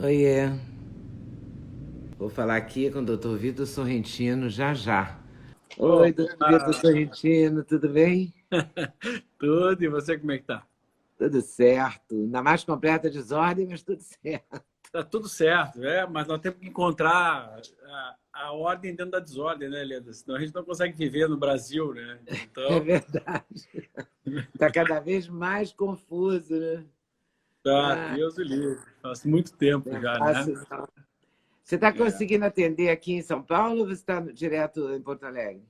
Oiê, vou falar aqui com o Dr. Vitor Sorrentino já já. Oi, doutor Vitor Opa! Sorrentino, tudo bem? Tudo, e você como é que tá? Tudo certo. Na mais completa desordem, mas tudo certo. Tá tudo certo, mas nós temos que encontrar a ordem dentro da desordem, né, Leda? Senão a gente não consegue viver no Brasil, né? É Então, verdade. Está cada vez mais confuso, né? tá, Ah, Deus o livre. Faz muito tempo não é já, né? fácil, não. Você está É. conseguindo atender aqui em São Paulo ou você está direto em Porto Alegre?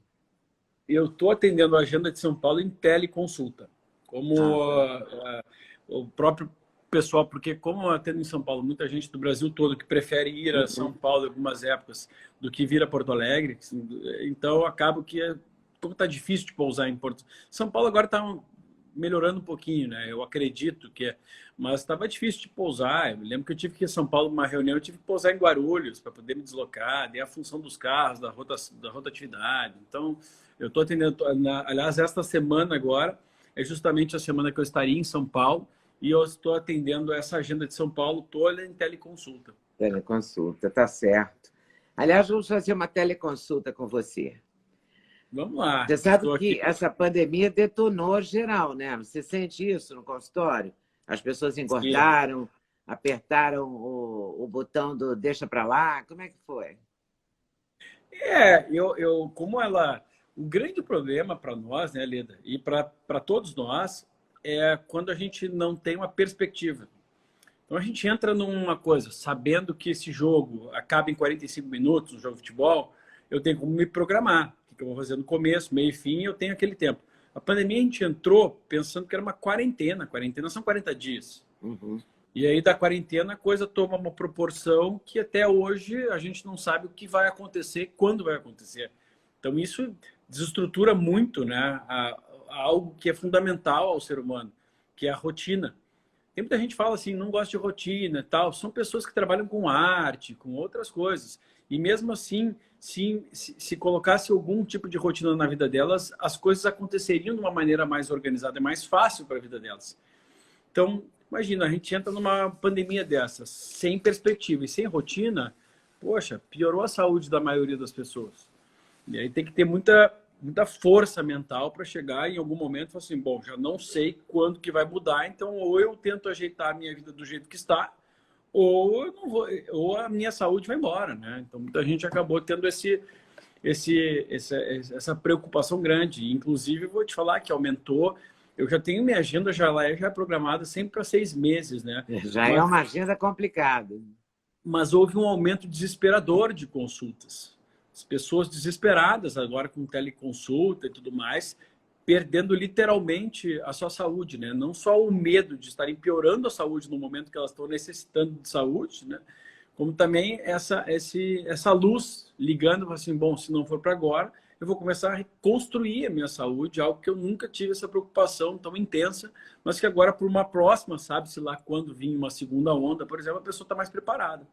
Eu estou atendendo a agenda de São Paulo em teleconsulta, Ah, como tá. o próprio pessoal, porque como eu atendo em São Paulo, muita gente do Brasil todo que prefere ir a São Uhum. Paulo em algumas épocas do que vir a Porto Alegre, então acabo que, como está difícil de pousar em Porto São Paulo agora está melhorando um pouquinho, né? Eu acredito que mas estava difícil de pousar. Eu me lembro que eu tive que ir a São Paulo uma reunião, eu tive que pousar em Guarulhos para poder me deslocar, daí a função dos carros, da rotatividade. Então, eu estou atendendo, aliás, esta semana agora é justamente a semana que eu estaria em São Paulo e eu estou atendendo essa agenda de São Paulo toda em teleconsulta. Teleconsulta, tá certo. Aliás, vamos fazer uma teleconsulta com você. Vamos lá, Você sabe estou aqui. que essa pandemia detonou geral, né? Você sente isso no consultório? As pessoas Sim. engordaram, apertaram o botão do deixa para lá. Como é que foi? Como ela. O grande problema para nós, né, Leda, e para todos nós, é quando a gente não tem uma perspectiva. Então a gente entra numa coisa, sabendo que esse jogo acaba em 45 minutos, um jogo de futebol, eu tenho como me programar. O que eu vou fazer no começo, meio e fim, eu tenho aquele tempo. A pandemia a gente entrou pensando que era uma quarentena. Quarentena são 40 dias. Uhum. E aí da quarentena a coisa toma uma proporção que até hoje a gente não sabe o que vai acontecer, quando vai acontecer. Então isso desestrutura muito, né, a algo que é fundamental ao ser humano, que é a rotina. Tem muita gente que fala assim, não gosta de rotina e tal. São pessoas que trabalham com arte, com outras coisas. E mesmo assim, se colocasse algum tipo de rotina na vida delas, as coisas aconteceriam de uma maneira mais organizada, mais fácil para a vida delas. Então, imagina, a gente entra numa pandemia dessas, sem perspectiva e sem rotina, poxa, piorou a saúde da maioria das pessoas. E aí tem que ter muita força mental para chegar em algum momento e falar assim, bom, já não sei quando que vai mudar, então ou eu tento ajeitar a minha vida do jeito que está, ou eu não vou, ou a minha saúde vai embora, né? Então muita gente acabou tendo essa preocupação grande. Inclusive, vou te falar que aumentou. Eu já tenho minha agenda já programada sempre para 6 meses, né? Já é Mas, uma agenda complicada. mas houve um aumento desesperador de consultas. As pessoas desesperadas agora com teleconsulta e tudo mais, perdendo literalmente a sua saúde, né? Não só o medo de estarem piorando a saúde no momento que elas estão necessitando de saúde, né? Como também essa luz ligando, assim, bom, se não for para agora, eu vou começar a reconstruir a minha saúde, algo que eu nunca tive essa preocupação tão intensa, mas que agora, por uma próxima, sabe-se lá quando vir uma segunda onda, por exemplo, a pessoa está mais preparada.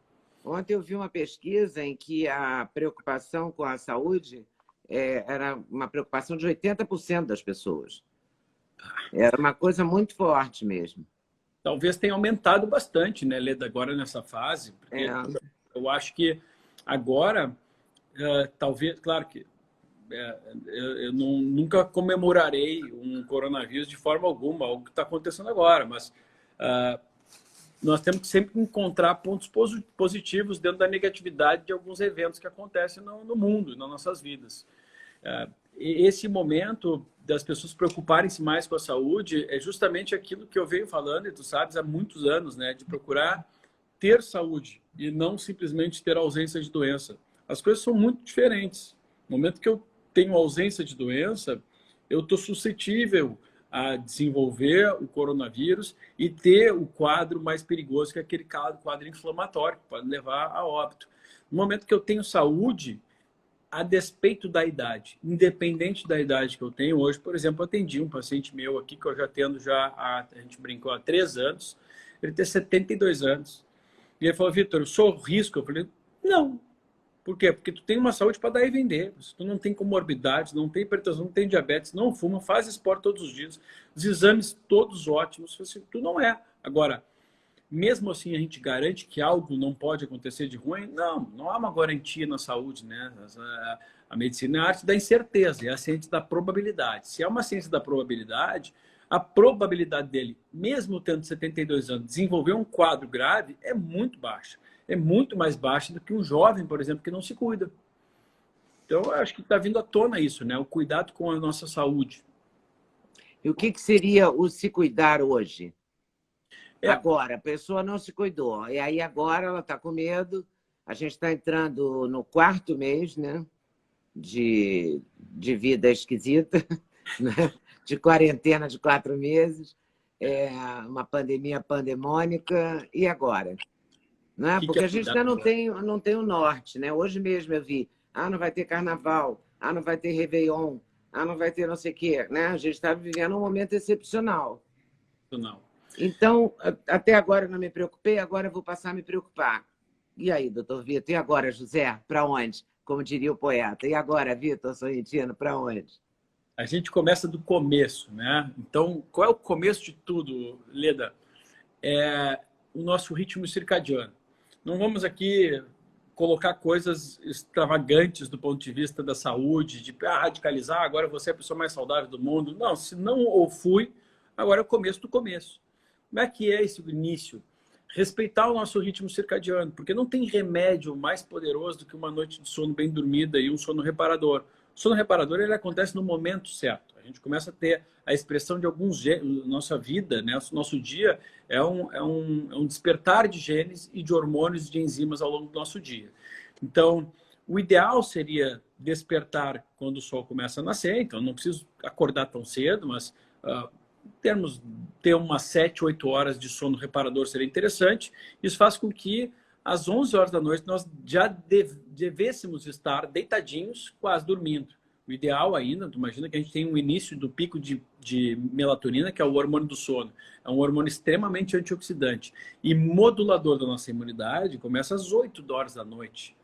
Ontem eu vi uma pesquisa em que a preocupação com a saúde era uma preocupação de 80% das pessoas. Era uma coisa muito forte mesmo. Talvez tenha aumentado bastante, né, Leda, agora nessa fase, É, porque eu acho que agora, talvez, claro que eu nunca comemorarei um coronavírus de forma alguma, algo que está acontecendo agora, mas uh, nós temos que sempre encontrar pontos positivos dentro da negatividade de alguns eventos que acontecem no mundo, nas nossas vidas. Esse momento das pessoas preocuparem-se mais com a saúde é justamente aquilo que eu venho falando, e tu sabes, há muitos anos, né, de procurar ter saúde e não simplesmente ter ausência de doença. As coisas são muito diferentes. No momento que eu tenho ausência de doença, eu estou suscetível a desenvolver o coronavírus e ter o quadro mais perigoso, que é aquele quadro inflamatório, que pode levar a óbito. No momento que eu tenho saúde, a despeito da idade, independente da idade que eu tenho hoje, por exemplo, eu atendi um paciente meu aqui que eu já tendo a gente brincou há 3 anos, ele tem 72 anos. E ele falou, Vitor, eu sou risco? Eu falei, não. Por quê? Porque tu tem uma saúde para dar e vender. Se tu não tem comorbidades, não tem hipertensão, não tem diabetes, não fuma, faz esporte todos os dias, os exames todos ótimos, tu não é. Agora, mesmo assim a gente garante que algo não pode acontecer de ruim? Não, não há uma garantia na saúde, né? A medicina é a arte da incerteza, é a ciência da probabilidade. Se é uma ciência da probabilidade, a probabilidade dele, mesmo tendo 72 anos, desenvolver um quadro grave é muito baixa. É muito mais baixa do que um jovem, por exemplo, que não se cuida. Então, eu acho que está vindo à tona isso, né? O cuidado com a nossa saúde. E o que seria o se cuidar hoje? É. Agora, a pessoa não se cuidou. E aí agora ela está com medo. A gente está entrando no 4º mês, né? De vida esquisita, né? De quarentena de 4 meses, uma pandemia pandemônica. E agora? Né? Porque a gente ainda não tem o norte, né? Hoje mesmo eu vi, não vai ter carnaval, não vai ter Réveillon, não vai ter não sei o quê, né? A gente está vivendo um momento excepcional. Não. Então, até agora eu não me preocupei, agora eu vou passar a me preocupar. E aí, doutor Vitor? E agora, José? Para onde? Como diria o poeta. E agora, Vitor Sorrentino, para onde? A gente começa do começo, né? Então, qual é o começo de tudo, Leda? É o nosso ritmo circadiano. Não vamos aqui colocar coisas extravagantes do ponto de vista da saúde, de radicalizar, agora você é a pessoa mais saudável do mundo. Não, se não ou fui, agora é o começo do começo. Como é que é esse início? Respeitar o nosso ritmo circadiano, porque não tem remédio mais poderoso do que uma noite de sono bem dormida e um sono reparador. O sono reparador ele acontece no momento certo. A gente começa a ter a expressão de alguns genes. Nossa vida, né? Nosso dia é um despertar de genes e de hormônios e de enzimas ao longo do nosso dia. Então, o ideal seria despertar quando o sol começa a nascer. Então, não preciso acordar tão cedo, mas ter umas 7, 8 horas de sono reparador seria interessante. Isso faz com que às 11 horas da noite nós já devêssemos estar deitadinhos, quase dormindo. O ideal ainda, tu imagina que a gente tem um início do pico de melatonina, que é o hormônio do sono. É um hormônio extremamente antioxidante e modulador da nossa imunidade, começa às 8 horas da noite.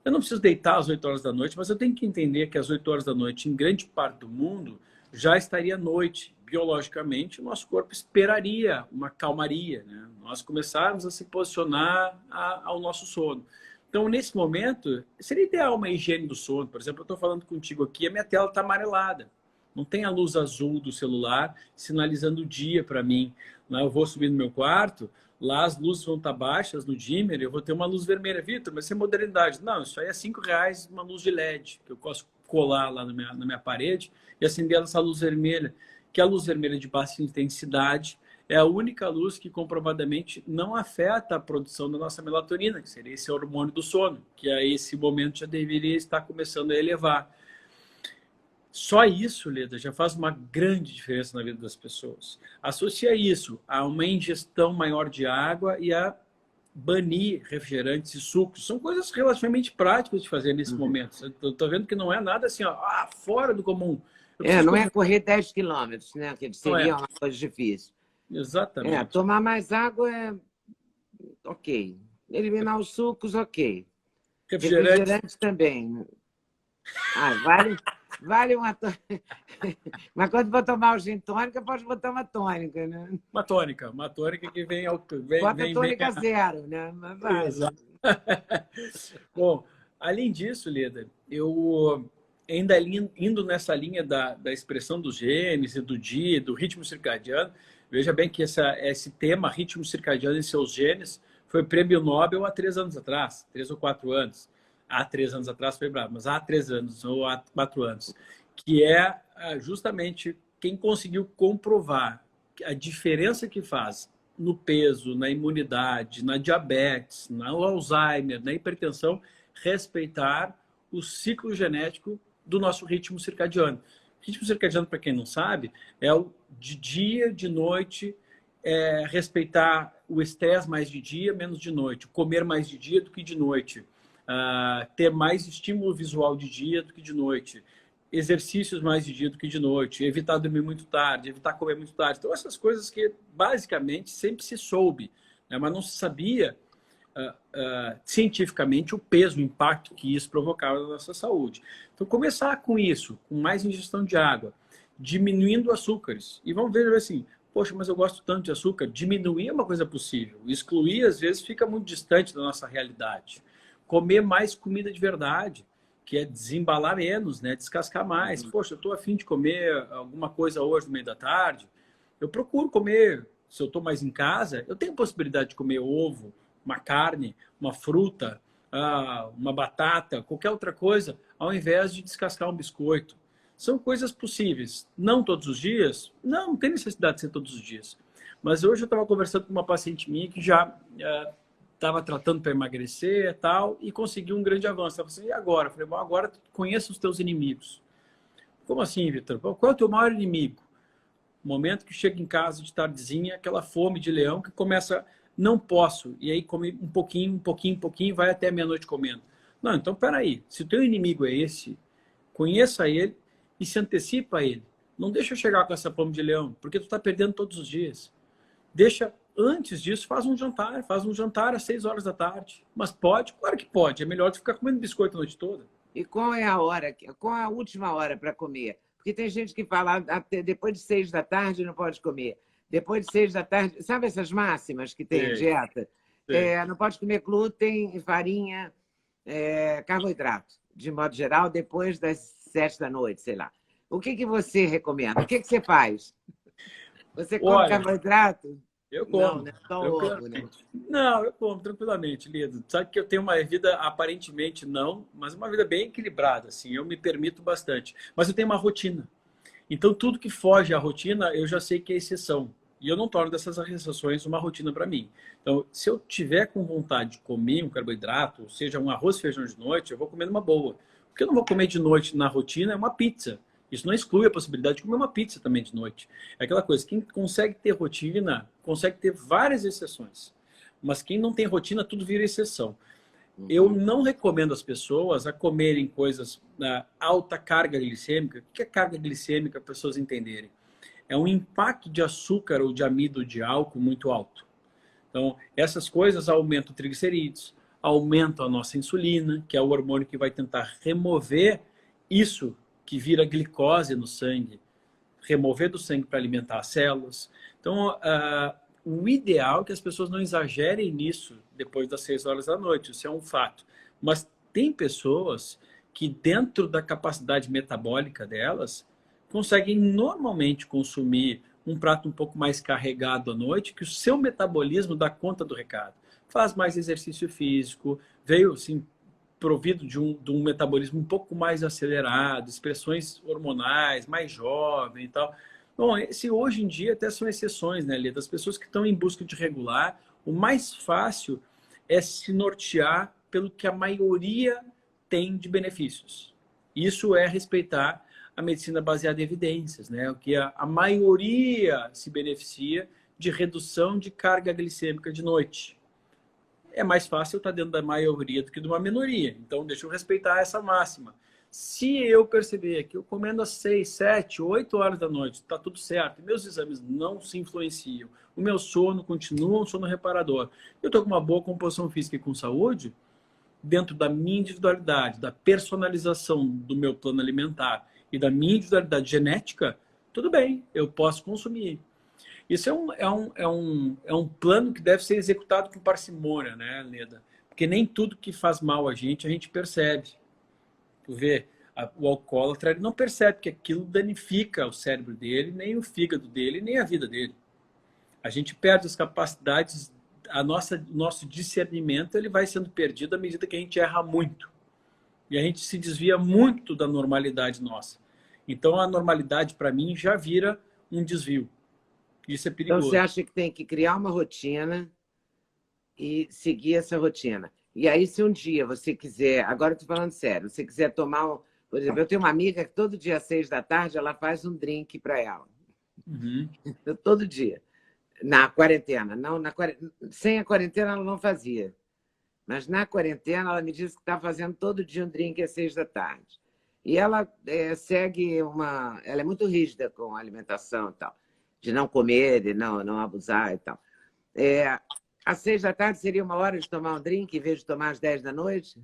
Eu não preciso deitar às 8 horas da noite, mas eu tenho que entender que às 8 horas da noite, em grande parte do mundo, já estaria noite. Biologicamente, o nosso corpo esperaria uma calmaria, né? Nós começarmos a se posicionar ao nosso sono. Então, nesse momento, seria ideal uma higiene do sono. Por exemplo, eu estou falando contigo aqui, a minha tela está amarelada. Não tem a luz azul do celular sinalizando o dia para mim. Eu vou subir no meu quarto, lá as luzes vão estar baixas no dimmer, eu vou ter uma luz vermelha. Vitor, mas isso é modernidade. Não, isso aí é R$5 uma luz de LED, que eu posso colar lá na minha parede e acender essa luz vermelha. Que a luz vermelha de baixa intensidade é a única luz que comprovadamente não afeta a produção da nossa melatonina, que seria esse hormônio do sono, que a esse momento já deveria estar começando a elevar. Só isso, Leda, já faz uma grande diferença na vida das pessoas. Associa isso a uma ingestão maior de água e a banir refrigerantes e sucos. São coisas relativamente práticas de fazer nesse momento. Eu estou vendo que não é nada assim, fora do comum. Não é correr 10 quilômetros, né? Que seria uma coisa difícil. Exatamente. Tomar mais água é ok. Eliminar os sucos, ok. Refrigerante também. Vale uma tônica. Mas quando for tomar o gin tônica, pode botar uma tônica, né? Uma tônica que vem ao... Bota tônica zero, né? Mas vale. Exato. Bom, além disso, Leda, eu ainda indo nessa linha da expressão dos genes e do dia, do ritmo circadiano, veja bem que esse tema, ritmo circadiano e seus genes, foi prêmio Nobel há 3 anos atrás, 3 ou 4 anos. Há 3 anos atrás foi bravo, mas há 3 anos ou há 4 anos, que é justamente quem conseguiu comprovar a diferença que faz no peso, na imunidade, na diabetes, no Alzheimer, na hipertensão, respeitar o ciclo genético do nosso ritmo circadiano. Ritmo circadiano, para quem não sabe, é o de dia, de noite, respeitar o estresse mais de dia, menos de noite, comer mais de dia do que de noite, ter mais estímulo visual de dia do que de noite, exercícios mais de dia do que de noite, evitar dormir muito tarde, evitar comer muito tarde. Então, essas coisas que, basicamente, sempre se soube, né? Mas não se sabia cientificamente o peso, o impacto que isso provocava na nossa saúde. Então, começar com isso, com mais ingestão de água, diminuindo açúcares. E vamos ver assim, Poxa, mas eu gosto tanto de açúcar. Diminuir é uma coisa possível. Excluir, às vezes, fica muito distante da nossa realidade. Comer mais comida de verdade, que é desembalar menos, né? Descascar mais. Poxa, eu estou a fim de comer alguma coisa hoje no meio da tarde. Eu procuro comer, se eu estou mais em casa, eu tenho possibilidade de comer ovo, uma carne, uma fruta, uma batata, qualquer outra coisa, ao invés de descascar um biscoito. São coisas possíveis. Não todos os dias? Não, não tem necessidade de ser todos os dias. Mas hoje eu estava conversando com uma paciente minha que já estava tratando para emagrecer e tal, e conseguiu um grande avanço. Ela falou assim, e agora? Eu falei, bom, agora conheça os teus inimigos. Como assim, Vitor? Qual é o teu maior inimigo? O momento que chega em casa de tardezinha, aquela fome de leão que começa, não posso, e aí come um pouquinho, um pouquinho, um pouquinho, vai até meia-noite comendo. Não, então peraí, se o teu inimigo é esse, conheça ele e se antecipa a ele. Não deixa chegar com essa fome de leão, porque tu está perdendo todos os dias. Deixa, antes disso, faz um jantar às 6 horas da tarde. Mas pode? Claro que pode. É melhor tu ficar comendo biscoito a noite toda. E qual é a hora, qual é a última hora para comer? Porque tem gente que fala, até depois de 6 da tarde não pode comer. Depois de 6 da tarde, sabe essas máximas que tem em dieta? Não pode comer glúten, farinha, carboidrato, de modo geral, depois das 7 da noite, sei lá. O que você recomenda? O que você faz? Você come carboidrato? Eu como. Não, né? Só ovo, né? Não, eu como tranquilamente, Lido. Sabe que eu tenho uma vida, aparentemente não, mas uma vida bem equilibrada, assim. Eu me permito bastante. Mas eu tenho uma rotina. Então, tudo que foge à rotina, eu já sei que é exceção. E eu não torno dessas exceções uma rotina para mim. Então, se eu tiver com vontade de comer um carboidrato, ou seja, um arroz e feijão de noite, eu vou comer numa boa. O que eu não vou comer de noite na rotina é uma pizza. Isso não exclui a possibilidade de comer uma pizza também de noite. É aquela coisa, quem consegue ter rotina, consegue ter várias exceções. Mas quem não tem rotina, tudo vira exceção. Eu não recomendo às pessoas a comerem coisas alta carga glicêmica. O que é carga glicêmica, para as pessoas entenderem? É um impacto de açúcar ou de amido de álcool muito alto. Então, essas coisas aumentam triglicerídeos, aumentam a nossa insulina, que é o hormônio que vai tentar remover isso que vira glicose no sangue, remover do sangue para alimentar as células. Então, o ideal é que as pessoas não exagerem nisso depois das 6 horas da noite, isso é um fato. Mas tem pessoas que, dentro da capacidade metabólica delas, conseguem normalmente consumir um prato um pouco mais carregado à noite, que o seu metabolismo dá conta do recado. Faz mais exercício físico, veio assim, provido de um metabolismo um pouco mais acelerado, expressões hormonais, mais jovem e tal. Bom, hoje em dia até são exceções, né, Lê? Das pessoas que estão em busca de regular, o mais fácil é se nortear pelo que a maioria tem de benefícios. Isso é respeitar a medicina baseada em evidências, né? O que a maioria se beneficia de redução de carga glicêmica de noite. É mais fácil estar dentro da maioria do que de uma minoria. Então, deixa eu respeitar essa máxima. Se eu perceber que eu comendo às 6, 7, 8 horas da noite, está tudo certo, meus exames não se influenciam, o meu sono continua um sono reparador, eu estou com uma boa composição física e com saúde, dentro da minha individualidade, da personalização do meu plano alimentar e da minha individualidade genética, tudo bem, eu posso consumir. Isso é um plano que deve ser executado com parcimônia, né, Leda? Porque nem tudo que faz mal a gente percebe. Tu vê, o alcoólatra ele não percebe que aquilo danifica o cérebro dele, nem o fígado dele, nem a vida dele. A gente perde as capacidades, nosso discernimento ele vai sendo perdido à medida que a gente erra muito. E a gente se desvia muito da normalidade nossa. Então, a normalidade, para mim, já vira um desvio. Isso é perigoso. Então, você acha que tem que criar uma rotina e seguir essa rotina. E aí, se um dia você quiser... Agora, estou falando sério. Você quiser tomar... Por exemplo, eu tenho uma amiga que todo dia às 6 da tarde ela faz um drink para ela. Todo dia. Na quarentena. Não, sem a quarentena ela não fazia. Mas na quarentena ela me disse que está fazendo todo dia um drink às 6 da tarde. E ela segue uma... Ela é muito rígida com a alimentação e tal. De não comer, de não abusar e tal. Às 6 da tarde seria uma hora de tomar um drink em vez de tomar às 10 da noite?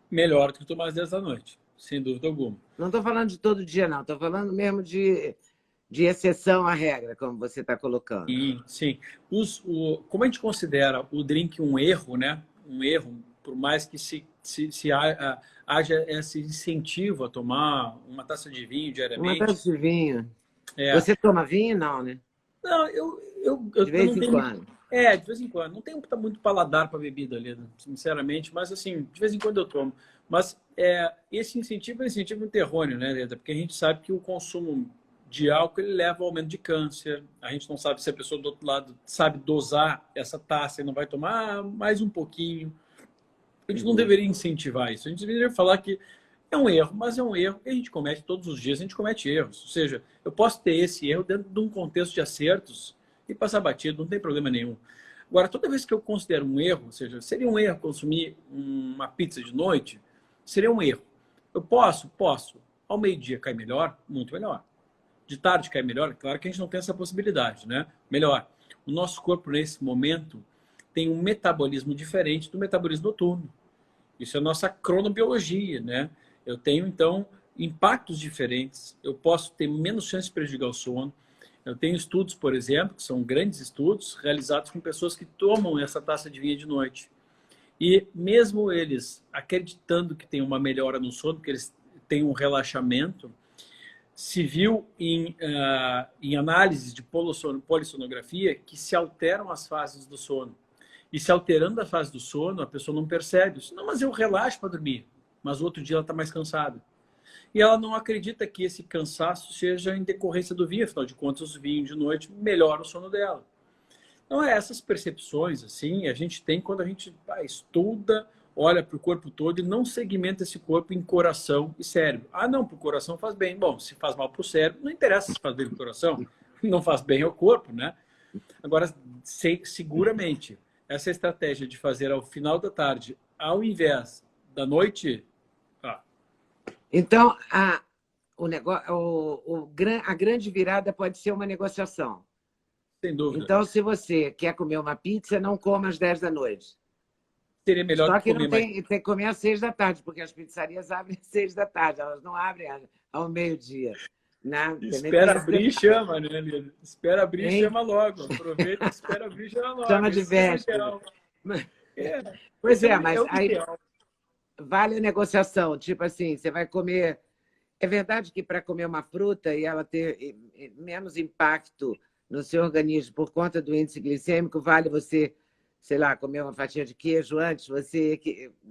Melhor do que tomar às 10 da noite, sem dúvida alguma. Não estou falando de todo dia, não. Estou falando mesmo de de exceção à regra, como você está colocando. E, sim. Como a gente considera o drink um erro, né? Um erro, por mais que haja esse incentivo a tomar uma taça de vinho Uma diariamente. taça de vinho. É, Você toma vinho? Não, né? não, De eu vez não em tenho. quando. De vez em quando. Não tenho muito paladar para bebida ali, né, sinceramente, mas assim, de vez em quando eu tomo. Mas esse incentivo é um incentivo muito errôneo, né, Leda? Porque a gente sabe que o consumo de álcool ele leva ao aumento de câncer. A gente não sabe se a pessoa do outro lado sabe dosar essa taça e não vai tomar mais um pouquinho. A gente não deveria incentivar isso. A gente deveria falar que é um erro, mas é um erro que a gente comete todos os dias. A gente comete erros. Ou seja, eu posso ter esse erro dentro de um contexto de acertos e passar batido, não tem problema nenhum. Agora, toda vez que eu considero um erro, ou seja, seria um erro consumir uma pizza de noite, seria um erro. Eu posso. Ao meio-dia cai melhor, muito melhor. De tarde cai melhor, claro que a gente não tem essa possibilidade, né? Melhor. O nosso corpo, nesse momento, tem um metabolismo diferente do metabolismo noturno. Isso é a nossa cronobiologia, né? Eu tenho, então, impactos diferentes. Eu posso ter menos chance de prejudicar o sono. Eu tenho estudos, por exemplo, que são grandes estudos, realizados com pessoas que tomam essa taça de vinho de noite. E mesmo eles acreditando que tem uma melhora no sono, que eles têm um relaxamento, se viu em análises de polissonografia que se alteram as fases do sono. E se alterando a fase do sono, a pessoa não percebe isso. Não, mas eu relaxo para dormir. Mas o outro dia ela está mais cansada. E ela não acredita que esse cansaço seja em decorrência do vinho. Afinal de contas, o vinho de noite melhora o sono dela. Então, essas percepções, assim, a gente tem quando a gente estuda, olha para o corpo todo e não segmenta esse corpo em coração e cérebro. Ah, não, para o coração faz bem. Bom, se faz mal para o cérebro, não interessa se faz bem para o coração. Não faz bem ao corpo, né? Agora, seguramente, essa estratégia de fazer ao final da tarde, ao invés da noite... Então, a grande virada pode ser uma negociação. Sem dúvida. Então, se você quer comer uma pizza, não coma às 10 da noite. Seria melhor Só que comer não tem que comer às 6 da tarde, porque as pizzarias abrem às 6 da tarde, elas não abrem ao meio-dia. Né? Espera abrir e chama, né, Lívia? Espera abrir e chama logo. Aproveita, espera abrir e chama logo. Chama de véspera. Pois mas aí vale a negociação. Tipo assim, você vai comer... É verdade que para comer uma fruta e ela ter menos impacto no seu organismo por conta do índice glicêmico, vale você, sei lá, comer uma fatia de queijo antes, você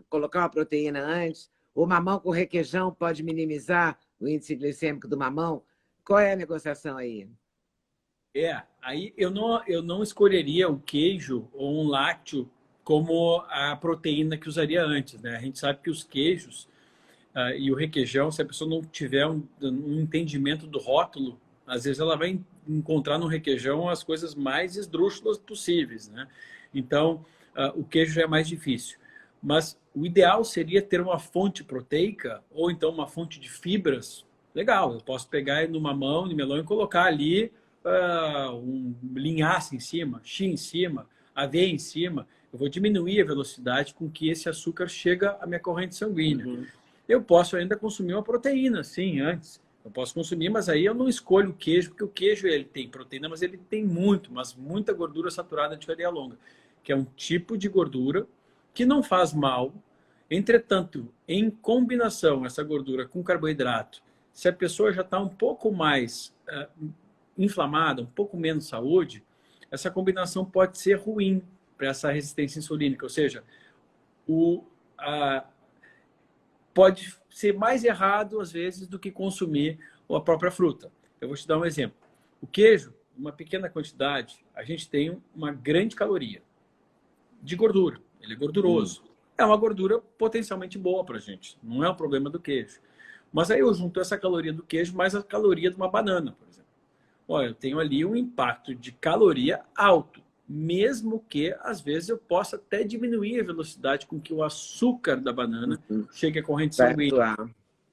colocar uma proteína antes. O mamão com requeijão pode minimizar o índice glicêmico do mamão. Qual é a negociação aí? Aí eu não escolheria o queijo ou um lácteo como a proteína que usaria antes, né? A gente sabe que os queijos e o requeijão, se a pessoa não tiver um entendimento do rótulo, às vezes ela vai encontrar no requeijão as coisas mais esdrúxulas possíveis, né? Então, o queijo já é mais difícil. Mas o ideal seria ter uma fonte proteica ou então uma fonte de fibras. Legal, eu posso pegar no mamão, no melão e colocar ali um linhaça em cima, chia em cima, aveia em cima. Eu vou diminuir a velocidade com que esse açúcar chega à minha corrente sanguínea. Uhum. Eu posso ainda consumir uma proteína, sim, antes. Eu posso consumir, mas aí eu não escolho o queijo, porque o queijo ele tem proteína, mas ele tem muita gordura saturada de cadeia longa, que é um tipo de gordura que não faz mal. Entretanto, em combinação essa gordura com carboidrato, se a pessoa já está um pouco mais inflamada, um pouco menos saúde, essa combinação pode ser ruim para essa resistência insulínica. Ou seja, pode ser mais errado, às vezes, do que consumir a própria fruta. Eu vou te dar um exemplo. O queijo, uma pequena quantidade, a gente tem uma grande caloria de gordura. Ele é gorduroso. É uma gordura potencialmente boa para a gente. Não é um problema do queijo. Mas aí eu junto essa caloria do queijo mais a caloria de uma banana, por exemplo. Olha, eu tenho ali um impacto de caloria alto. Mesmo que, às vezes, eu possa até diminuir a velocidade com que o açúcar da banana chegue à corrente sanguínea.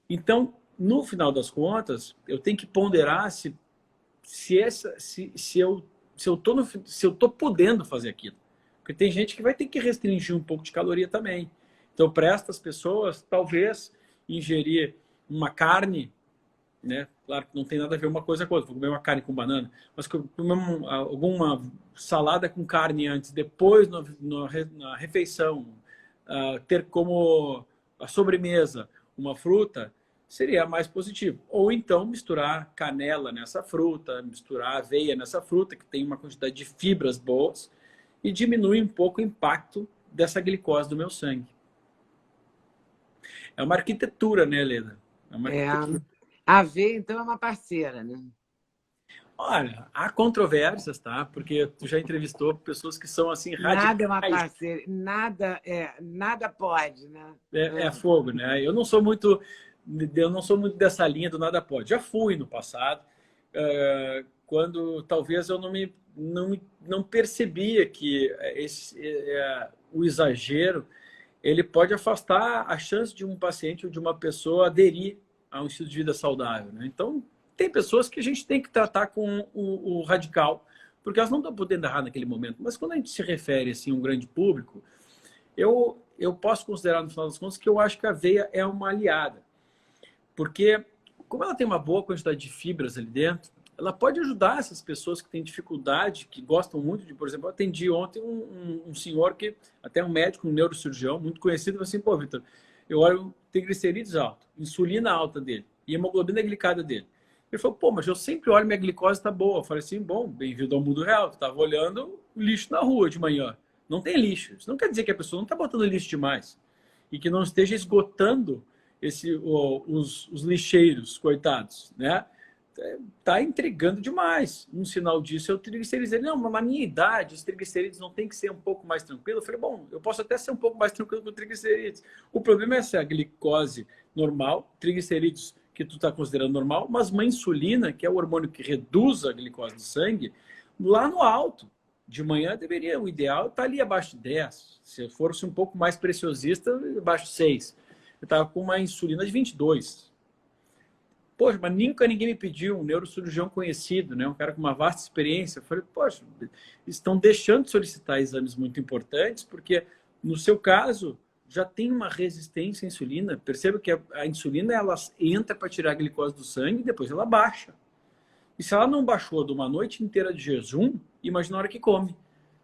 Então, no final das contas, eu tenho que ponderar se eu estou podendo fazer aquilo. Porque tem gente que vai ter que restringir um pouco de caloria também. Então, para estas pessoas, talvez ingerir uma carne, né, Claro que não tem nada a ver uma coisa com outra. Vou comer uma carne com banana, mas comer alguma salada com carne antes, depois na refeição, ter como a sobremesa uma fruta, seria mais positivo. Ou então misturar canela nessa fruta, misturar aveia nessa fruta, que tem uma quantidade de fibras boas, e diminui um pouco o impacto dessa glicose do meu sangue. É uma arquitetura, né, Leda? É uma arquitetura. A aveia, então, é uma parceira, né? Olha, há controvérsias, tá? Porque tu já entrevistou pessoas que são assim Nada é radicais. uma parceira, nada pode, né? É fogo, né? Eu não sou muito dessa linha do nada pode. Já fui no passado, quando talvez eu não percebia que o exagero ele pode afastar a chance de um paciente ou de uma pessoa aderir a um estilo de vida saudável, né? Então, tem pessoas que a gente tem que tratar com o radical, porque elas não estão podendo errar naquele momento. Mas quando a gente se refere assim, a um grande público, eu posso considerar, no final das contas, que eu acho que a aveia é uma aliada. Porque, como ela tem uma boa quantidade de fibras ali dentro, ela pode ajudar essas pessoas que têm dificuldade, que gostam muito de, por exemplo, eu atendi ontem um senhor que, até um médico, um neurocirurgião muito conhecido, falou assim, pô, Vitor, eu olho triglicerídeos alto, insulina alta dele e hemoglobina glicada dele. Ele falou, pô, mas eu sempre olho minha glicose tá boa. Eu falei assim, bom, bem-vindo ao mundo real. Tu estava olhando o lixo na rua de manhã. Não tem lixo. Isso não quer dizer que a pessoa não está botando lixo demais. E que não esteja esgotando os lixeiros, coitados, né? Tá entregando demais. Um sinal disso é o triglicerídeos. Ele, não, mas na minha idade, os triglicerídeos não tem que ser um pouco mais tranquilo. Eu falei, bom, eu posso até ser um pouco mais tranquilo com o triglicerídeos. O problema é se a glicose normal, triglicerídeos que tu está considerando normal, mas uma insulina, que é o hormônio que reduz a glicose do sangue, lá no alto. De manhã deveria, o ideal está ali abaixo de 10. Se fosse um pouco mais preciosista, abaixo de 6. Eu estava com uma insulina de 22. Poxa, mas nunca ninguém me pediu, um neurocirurgião conhecido, né? Um cara com uma vasta experiência. Eu falei, poxa, estão deixando de solicitar exames muito importantes, porque no seu caso já tem uma resistência à insulina. Perceba que a insulina ela entra para tirar a glicose do sangue e depois ela baixa. E se ela não baixou de uma noite inteira de jejum, imagina a hora que come.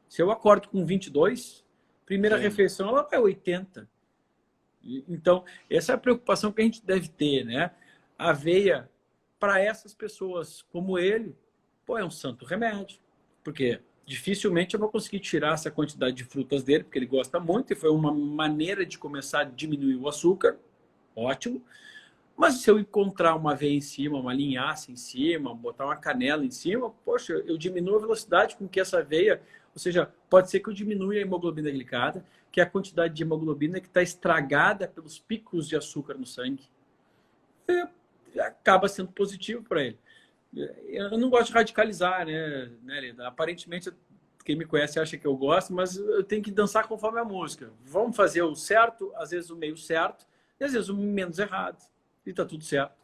Se eu acordo com 22, primeira refeição ela vai 80. Então, essa é a preocupação que a gente deve ter, né? A aveia, para essas pessoas como ele, pô, é um santo remédio. Porque dificilmente eu vou conseguir tirar essa quantidade de frutas dele, porque ele gosta muito, e foi uma maneira de começar a diminuir o açúcar. Ótimo. Mas se eu encontrar uma aveia em cima, uma linhaça em cima, botar uma canela em cima, poxa, eu diminuo a velocidade com que essa aveia... Ou seja, pode ser que eu diminua a hemoglobina glicada, que é a quantidade de hemoglobina que está estragada pelos picos de açúcar no sangue. E acaba sendo positivo para ele. Eu não gosto de radicalizar, né, Leda? Aparentemente, quem me conhece acha que eu gosto, mas eu tenho que dançar conforme a música. Vamos fazer o certo, às vezes o meio certo, e às vezes o menos errado. E tá tudo certo.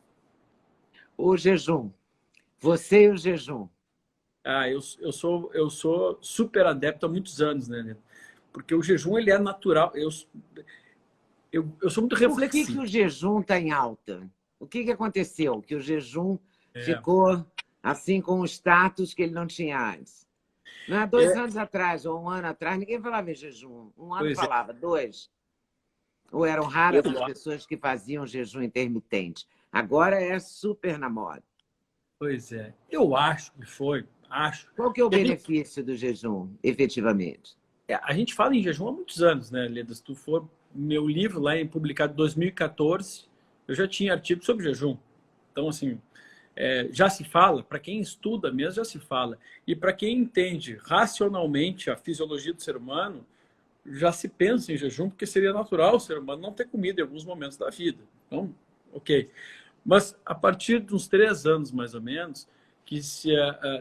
O jejum. Você e o jejum. Eu sou super adepto há muitos anos, né, Leda? Porque o jejum, ele é natural. Eu sou muito reflexivo. Por que o jejum está em alta? O que aconteceu? Que o jejum ficou assim com o status que ele não tinha antes. Não é 2 anos atrás ou 1 ano atrás, ninguém falava em jejum. 1 ano falava, 2. Ou eram raras as pessoas que faziam jejum intermitente. Agora é super na moda. Pois é. Eu acho que foi. Qual que é o benefício do jejum, efetivamente? A gente fala em jejum há muitos anos, né, Leda? Se tu for meu livro lá publicado em 2014, eu já tinha artigo sobre jejum. Então, assim, já se fala, para quem estuda mesmo, já se fala. E para quem entende racionalmente a fisiologia do ser humano, já se pensa em jejum, porque seria natural o ser humano não ter comida em alguns momentos da vida. Então, ok. Mas a partir de uns 3 anos, mais ou menos, que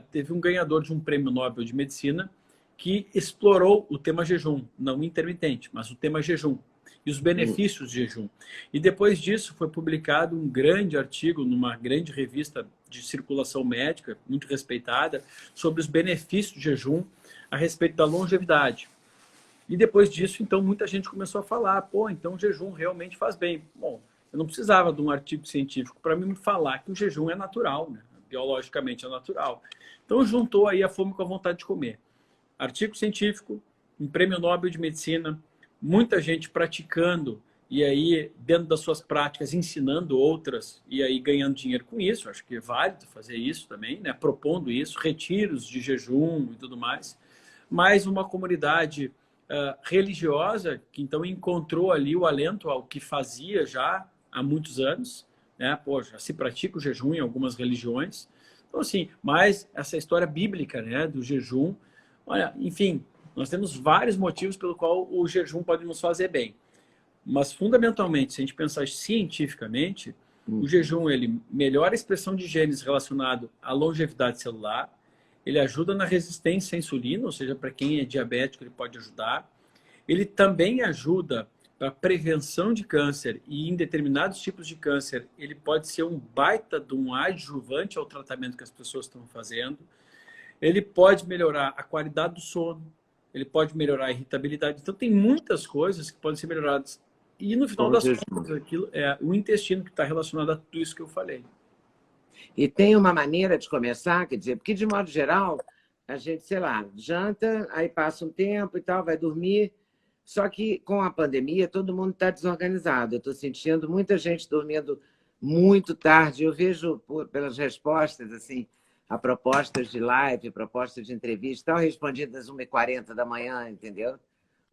teve um ganhador de um prêmio Nobel de Medicina que explorou o tema jejum, não intermitente, mas o tema jejum e os benefícios de jejum. E depois disso foi publicado um grande artigo numa grande revista de circulação médica, muito respeitada, sobre os benefícios de jejum a respeito da longevidade. E depois disso, então, muita gente começou a falar, pô, então o jejum realmente faz bem. Bom, Eu não precisava de um artigo científico para me falar que o jejum é natural, né? Biologicamente é natural. Então, juntou aí a fome com a vontade de comer. Artigo científico, um prêmio Nobel de Medicina, muita gente praticando e aí, dentro das suas práticas, ensinando outras e aí ganhando dinheiro com isso. Acho que é válido fazer isso também, né? Propondo isso, retiros de jejum e tudo mais. Mais uma comunidade religiosa que então encontrou ali o alento ao que fazia já há muitos anos, né? Pô, já se pratica o jejum em algumas religiões. Então, assim, mais essa história bíblica, né, do jejum. Olha, enfim, nós temos vários motivos pelo qual o jejum pode nos fazer bem. Mas, fundamentalmente, se a gente pensar cientificamente, o jejum ele melhora a expressão de genes relacionado à longevidade celular, ele ajuda na resistência à insulina, ou seja, para quem é diabético, ele pode ajudar. Ele também ajuda para prevenção de câncer e em determinados tipos de câncer, ele pode ser um baita de um adjuvante ao tratamento que as pessoas estão fazendo. Ele pode melhorar a qualidade do sono, ele pode melhorar a irritabilidade. Então, tem muitas coisas que podem ser melhoradas. E no final das contas, aquilo é o intestino que está relacionado a tudo isso que eu falei. E tem uma maneira de começar, quer dizer, porque de modo geral, a gente, sei lá, janta, aí passa um tempo e tal, vai dormir. Só que com a pandemia, todo mundo está desorganizado. Eu estou sentindo muita gente dormindo muito tarde. Eu vejo pelas respostas, assim, a propostas de live, propostas de entrevista, estão respondidas às 1h40 da manhã, entendeu?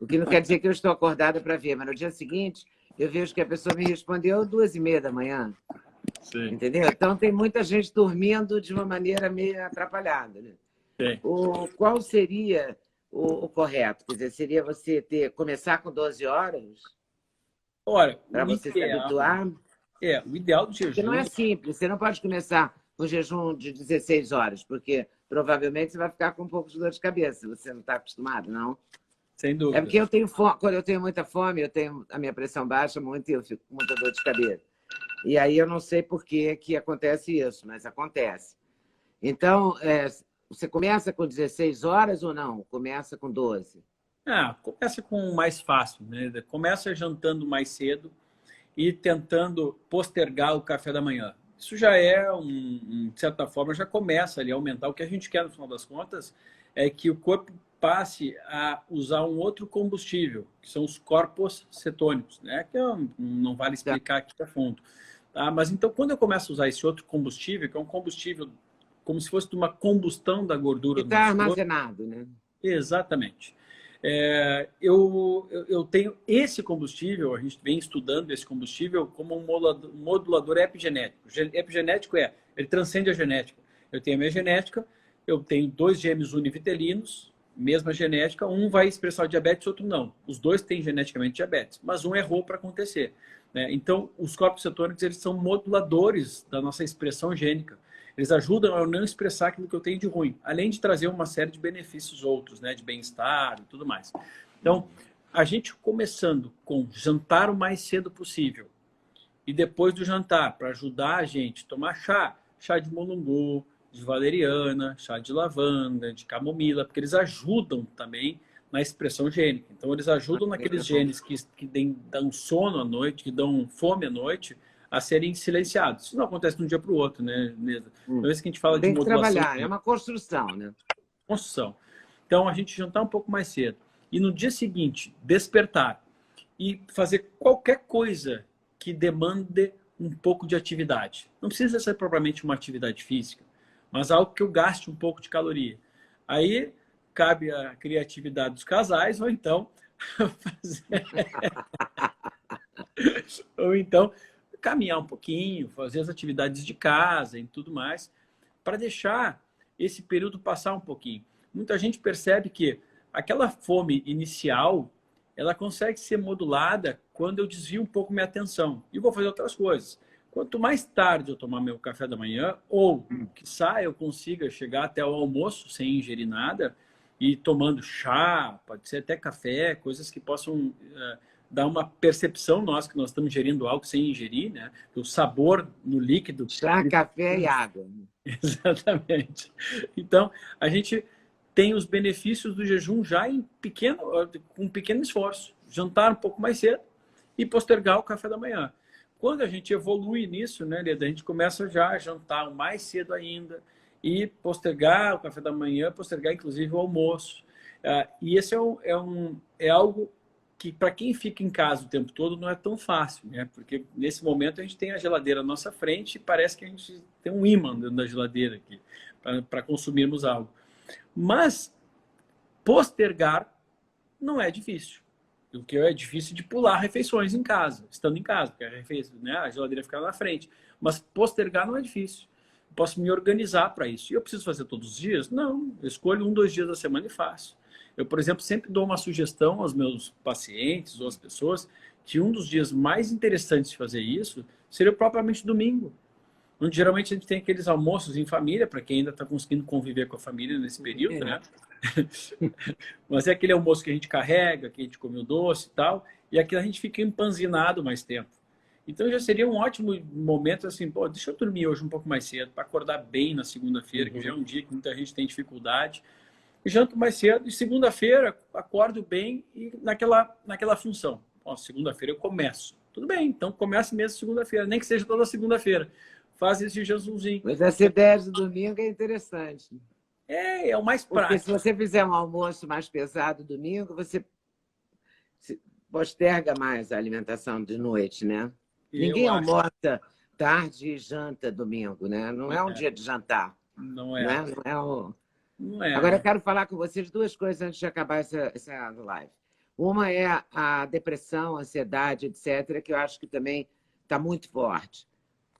O que não quer dizer que eu estou acordada para ver, mas no dia seguinte eu vejo que a pessoa me respondeu 2h30 da manhã. Sim. Entendeu? Então tem muita gente dormindo de uma maneira meio atrapalhada. Né? Qual seria o correto? Quer dizer, seria você começar com 12 horas? Olha, para você se habituar? O ideal do jejum... Porque não é simples, você não pode começar com jejum de 16 horas, porque provavelmente você vai ficar com um pouco de dor de cabeça, você não está acostumado, não? Sem dúvida. É porque eu tenho fome, quando eu tenho muita fome, eu tenho a minha pressão baixa muito e eu fico com muita dor de cabeça. E aí eu não sei por que acontece isso, mas acontece. Então, você começa com 16 horas ou não? Começa com 12? Começa com o mais fácil, né? Começa jantando mais cedo e tentando postergar o café da manhã. Isso já é, de certa forma, já começa ali a aumentar. O que a gente quer, no final das contas, é que o corpo passe a usar um outro combustível, que são os corpos cetônicos, né? Que não vale explicar aqui a fundo. Tá? Mas então, quando eu começo a usar esse outro combustível, que é um combustível como se fosse de uma combustão da gordura... Que está armazenado, né? Exatamente. Eu tenho esse combustível, a gente vem estudando esse combustível como um modulador epigenético. Epigenético ele transcende a genética. Eu tenho a minha genética, eu tenho 2 gêmeos univitelinos, mesma genética, um vai expressar o diabetes, outro não. Os 2 têm geneticamente diabetes, mas um errou para acontecer. Né? Então, os corpos cetônicos eles são moduladores da nossa expressão gênica. Eles ajudam a eu não expressar aquilo que eu tenho de ruim, além de trazer uma série de benefícios outros, né, de bem-estar e tudo mais. Então, a gente começando com jantar o mais cedo possível e depois do jantar, para ajudar a gente a tomar chá de mulungu, de valeriana, chá de lavanda, de camomila, porque eles ajudam também na expressão gênica. Então, eles ajudam naqueles genes que dão sono à noite, que dão fome à noite, a serem silenciados. Isso não acontece de um dia para o outro, né? Então, isso que a gente fala tem de modulação. Tem que trabalhar, é uma construção, né? Construção. Então, a gente jantar um pouco mais cedo. E no dia seguinte, despertar. E fazer qualquer coisa que demande um pouco de atividade. Não precisa ser propriamente uma atividade física, mas algo que eu gaste um pouco de caloria. Aí, cabe a criatividade dos casais, ou então... ou então... caminhar um pouquinho, fazer as atividades de casa e tudo mais, para deixar esse período passar um pouquinho. Muita gente percebe que aquela fome inicial, ela consegue ser modulada quando eu desvio um pouco minha atenção e vou fazer outras coisas. Quanto mais tarde eu tomar meu café da manhã, ou, quiçá, eu consiga chegar até o almoço sem ingerir nada, e tomando chá, pode ser até café, coisas que possam... dá uma percepção nossa que nós estamos ingerindo algo sem ingerir, né? O sabor no líquido. Chá, café e água. Exatamente. Então, a gente tem os benefícios do jejum já com pequeno esforço. Jantar um pouco mais cedo e postergar o café da manhã. Quando a gente evolui nisso, né, Leda, a gente começa já a jantar mais cedo ainda e postergar o café da manhã, postergar inclusive o almoço. E esse é algo que, para quem fica em casa o tempo todo, não é tão fácil, né? Porque nesse momento a gente tem a geladeira à nossa frente e parece que a gente tem um ímã dentro da geladeira aqui para consumirmos algo. Mas postergar não é difícil. O que é difícil de pular refeições em casa, estando em casa, porque a geladeira fica lá na frente. Mas postergar não é difícil. Eu posso me organizar para isso. E eu preciso fazer todos os dias? Não. Eu escolho 1, 2 dias da semana e faço. Eu, por exemplo, sempre dou uma sugestão aos meus pacientes ou às pessoas que um dos dias mais interessantes de fazer isso seria propriamente domingo, onde geralmente a gente tem aqueles almoços em família, para quem ainda está conseguindo conviver com a família nesse período, né? Mas é aquele almoço que a gente carrega, que a gente come o doce e tal, e aqui a gente fica empanzinado mais tempo. Então já seria um ótimo momento assim, pô, deixa eu dormir hoje um pouco mais cedo, para acordar bem na segunda-feira, que já é um dia que muita gente tem dificuldade. E janto mais cedo, e segunda-feira acordo bem e naquela função. Ó, segunda-feira eu começo. Tudo bem, então comece mesmo segunda-feira, nem que seja toda segunda-feira. Faz esse jejuzinho. Mas essa ideia de domingo é interessante. É o mais prático. Porque se você fizer um almoço mais pesado domingo, você posterga mais a alimentação de noite, né? Ninguém almoça tarde e janta domingo, né? Não é um dia de jantar. Não é. Não é. Agora eu quero falar com vocês 2 coisas antes de acabar essa live. Uma é a depressão, a ansiedade, etc., que eu acho que também está muito forte.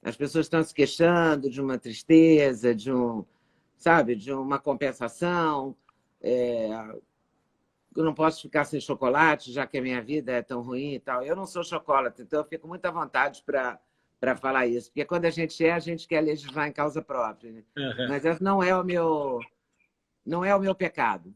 As pessoas estão se queixando de uma tristeza, de uma compensação. Eu não posso ficar sem chocolate, já que a minha vida é tão ruim e tal. Eu não sou chocolate, então eu fico muito à vontade para falar isso. Porque quando a gente quer legislar em causa própria. Né? Uhum. Mas esse não é o meu pecado.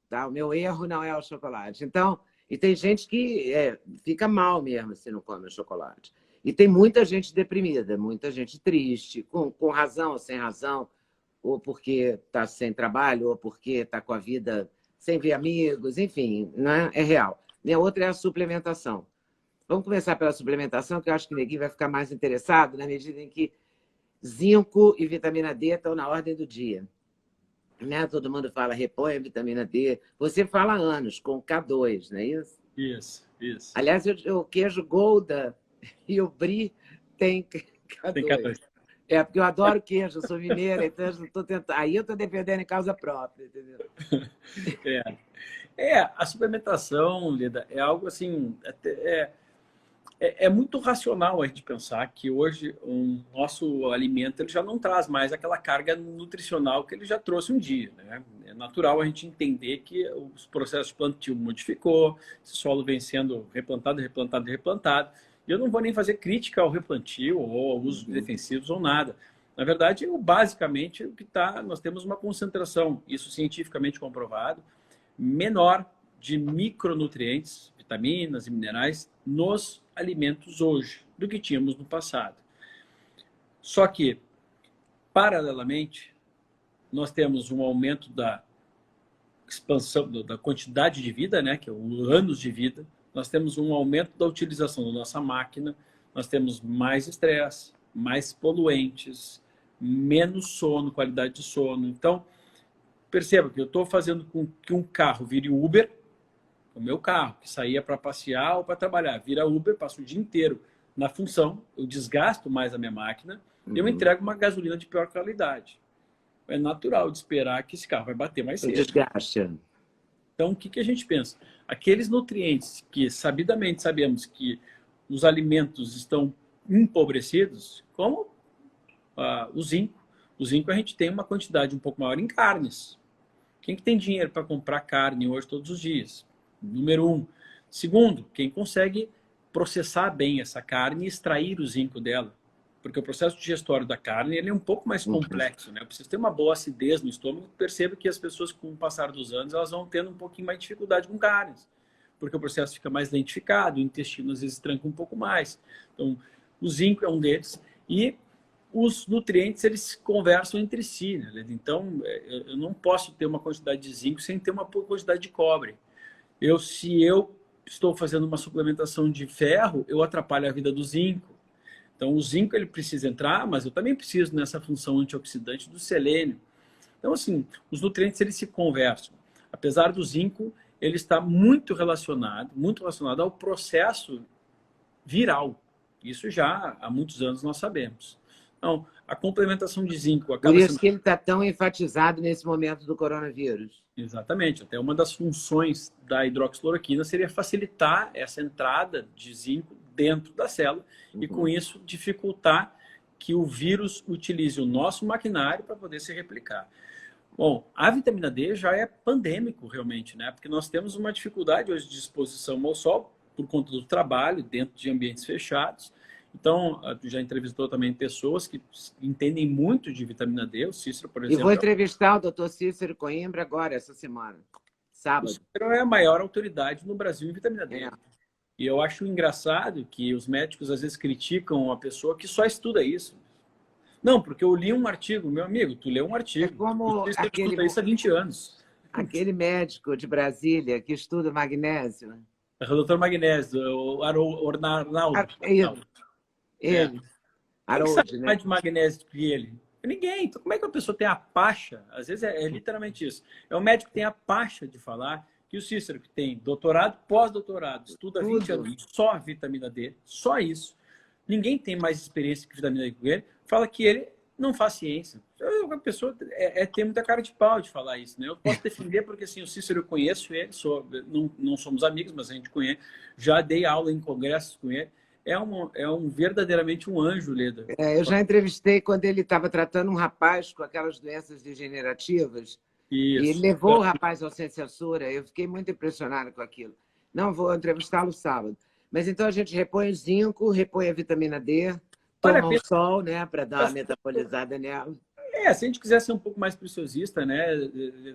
Tá? O meu erro não é o chocolate. Então, e tem gente que fica mal mesmo se não come o chocolate. E tem muita gente deprimida, muita gente triste, com razão ou sem razão, ou porque está sem trabalho, ou porque está com a vida sem ver amigos, enfim, né? É real. E a outra é a suplementação. Vamos começar pela suplementação, que eu acho que ninguém vai ficar mais interessado na medida em que zinco e vitamina D estão na ordem do dia. Né? Todo mundo fala, repõe a vitamina D. Você fala há anos, com K2, não é isso? Isso. Aliás, o queijo Gouda e o Brie tem K2. Tem K2. Porque eu adoro queijo, eu sou mineira, então eu tô tentando. Aí eu estou defendendo em causa própria, entendeu? A suplementação, Leda, é algo assim... É muito racional a gente pensar que hoje o nosso alimento ele já não traz mais aquela carga nutricional que ele já trouxe um dia. Né? É natural a gente entender que os processos de plantio modificou, esse solo vem sendo replantado. E eu não vou nem fazer crítica ao replantio ou ao uso de defensivos ou nada. Na verdade, basicamente, nós temos uma concentração, isso cientificamente comprovado, menor de micronutrientes, vitaminas e minerais nos alimentos hoje do que tínhamos no passado. Só que, paralelamente, nós temos um aumento da expansão da quantidade de vida, né, que é o anos de vida. Nós temos um aumento da utilização da nossa máquina, nós temos mais estresse, mais poluentes, menos sono, qualidade de sono. Então, perceba que eu estou fazendo com que um carro vire Uber, o meu carro, que saía para passear ou para trabalhar, vira Uber, passo o dia inteiro na função, eu desgasto mais a minha máquina e eu entrego uma gasolina de pior qualidade. É natural de esperar que esse carro vai bater mais cedo. Desgaste. Então, o que a gente pensa? Aqueles nutrientes que sabidamente sabemos que os alimentos estão empobrecidos, como o zinco. O zinco a gente tem uma quantidade um pouco maior em carnes. Quem que tem dinheiro para comprar carne hoje todos os dias? Número 1. Segundo, quem consegue processar bem essa carne e extrair o zinco dela. Porque o processo digestório da carne ele é um pouco mais complexo. Né? Eu preciso ter uma boa acidez no estômago. Percebo que as pessoas, com o passar dos anos, elas vão tendo um pouquinho mais de dificuldade com carnes. Porque o processo fica mais lentificado, o intestino às vezes tranca um pouco mais. Então, o zinco é um deles. E os nutrientes, eles conversam entre si. Né? Então, eu não posso ter uma quantidade de zinco sem ter uma quantidade de cobre. Se eu estou fazendo uma suplementação de ferro, eu atrapalho a vida do zinco. Então, o zinco ele precisa entrar, mas eu também preciso nessa função antioxidante do selênio. Então, assim, os nutrientes eles se conversam. Apesar do zinco, ele está muito relacionado ao processo viral. Isso já há muitos anos nós sabemos. Então, a complementação de zinco acaba Por isso sendo... que ele está tão enfatizado nesse momento do coronavírus. Exatamente. Até uma das funções da hidroxicloroquina seria facilitar essa entrada de zinco dentro da célula e, com isso, dificultar que o vírus utilize o nosso maquinário para poder se replicar. Bom, a vitamina D já é pandêmico, realmente, né? Porque nós temos uma dificuldade hoje de exposição ao sol por conta do trabalho dentro de ambientes fechados. Então, tu já entrevistou também pessoas que entendem muito de vitamina D. O Cícero, por exemplo... E vou entrevistar o doutor Cícero Coimbra agora, essa semana, sábado. O Cícero é a maior autoridade no Brasil em vitamina D. E eu acho engraçado que os médicos às vezes criticam uma pessoa que só estuda isso. Não, porque eu li um artigo. Meu amigo, tu leu um artigo. É como aquele... estuda isso há 20 anos. Aquele médico de Brasília que estuda magnésio. O doutor Magnésio, o Arnaldo. Ele. Quem sabe mais de magnésio do que ele? Ninguém. Então, como é que a pessoa tem a pacha? Às vezes é literalmente isso. É o médico que tem a pacha de falar que o Cícero, que tem doutorado, pós-doutorado, estuda 20 anos só vitamina D, só isso. Ninguém tem mais experiência que vitamina D que ele. Fala que ele não faz ciência. A pessoa tem muita cara de pau de falar isso, né? Eu posso defender porque assim, o Cícero eu conheço ele, não somos amigos, mas a gente conhece. Já dei aula em congressos com ele. Verdadeiramente um anjo, Leda. Eu já entrevistei quando ele estava tratando um rapaz com aquelas doenças degenerativas. Isso. E ele levou o rapaz ao Sem Censura. Eu fiquei muito impressionado com aquilo. Não vou entrevistá-lo sábado. Mas então a gente repõe o zinco, repõe a vitamina D, toma o sol, né, para dar uma metabolizada nela. Se a gente quiser ser um pouco mais preciosista, né,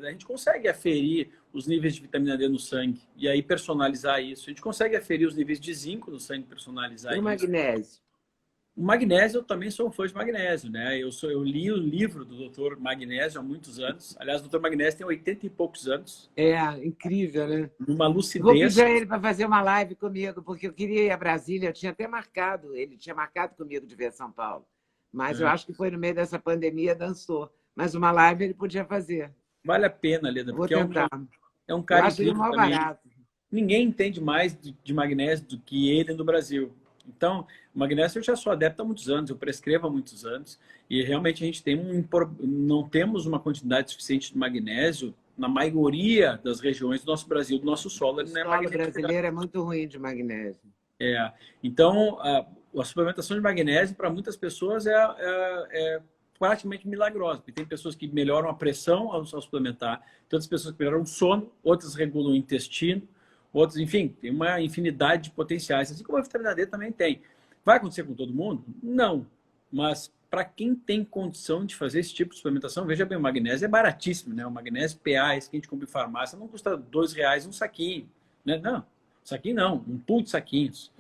a gente consegue aferir os níveis de vitamina D no sangue e aí personalizar isso. A gente consegue aferir os níveis de zinco no sangue e personalizar isso. E o magnésio? O magnésio, eu também sou um fã de magnésio, né? Eu li o livro do Dr. Magnésio há muitos anos. Aliás, o Dr. Magnésio tem 80 e poucos anos. Incrível, né? Uma lucidez. Vou pedir a ele para fazer uma live comigo, porque eu queria ir a Brasília. Eu tinha até marcado, ele tinha marcado comigo de ver São Paulo. Mas eu acho que foi no meio dessa pandemia, dançou. Mas uma live ele podia fazer. Vale a pena, Leda, porque é um cara eu acho ele mal barato. Ninguém entende mais de magnésio do que ele no Brasil. Então, o magnésio eu já sou adepto há muitos anos, eu prescrevo há muitos anos, e realmente a gente não temos uma quantidade suficiente de magnésio na maioria das regiões do nosso Brasil, do nosso solo. O solo brasileiro é muito ruim de magnésio. Então, a suplementação de magnésio, para muitas pessoas, é praticamente milagrosa, porque tem pessoas que melhoram a pressão ao suplementar, tem outras pessoas que melhoram o sono, outras regulam o intestino, outros, enfim, tem uma infinidade de potenciais, assim como a vitamina D também tem. Vai acontecer com todo mundo? Não. Mas para quem tem condição de fazer esse tipo de suplementação, veja bem, o magnésio é baratíssimo, né? O magnésio PA, esse que a gente compra em farmácia, não custa R$2 um saquinho, né? Não, saquinho não, um pool de saquinhos.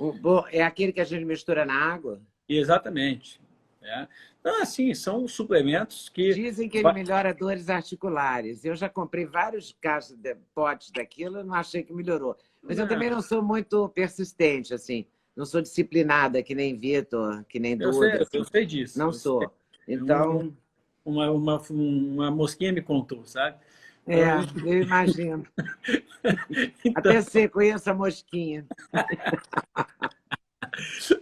É aquele que a gente mistura na água? Exatamente. Então, assim, são suplementos que... Dizem que ele melhora dores articulares. Eu já comprei vários caixas de potes daquilo e não achei que melhorou. Mas eu também não sou muito persistente, assim. Não sou disciplinada, que nem Vitor, que nem Duda. Eu sei disso. Não sou. Então... Uma mosquinha me contou, sabe? Eu imagino. Então... Até sei, conheço a mosquinha.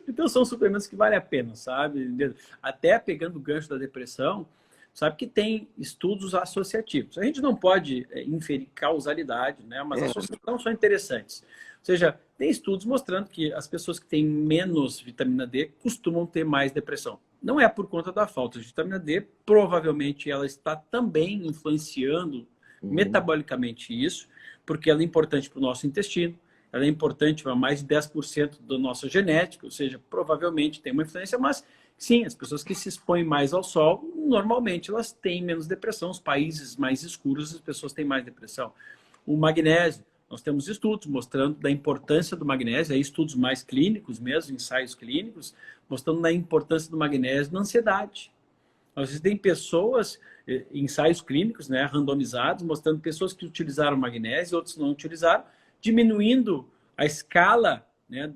Então, são suplementos que valem a pena, sabe? Até pegando o gancho da depressão, sabe que tem estudos associativos. A gente não pode inferir causalidade, né? Mas as associações são interessantes. Ou seja, tem estudos mostrando que as pessoas que têm menos vitamina D costumam ter mais depressão. Não é por conta da falta de vitamina D, provavelmente ela está também influenciando metabolicamente isso, porque ela é importante para o nosso intestino, ela é importante para mais de 10% da nossa genética, ou seja, provavelmente tem uma influência, mas sim, as pessoas que se expõem mais ao sol, normalmente elas têm menos depressão. Os países mais escuros, as pessoas têm mais depressão. O magnésio, nós temos estudos mostrando da importância do magnésio, aí estudos mais clínicos mesmo, ensaios clínicos, mostrando da importância do magnésio na ansiedade. Às vezes tem pessoas, ensaios clínicos, né, randomizados, mostrando pessoas que utilizaram magnésio, outros não utilizaram, diminuindo a escala né,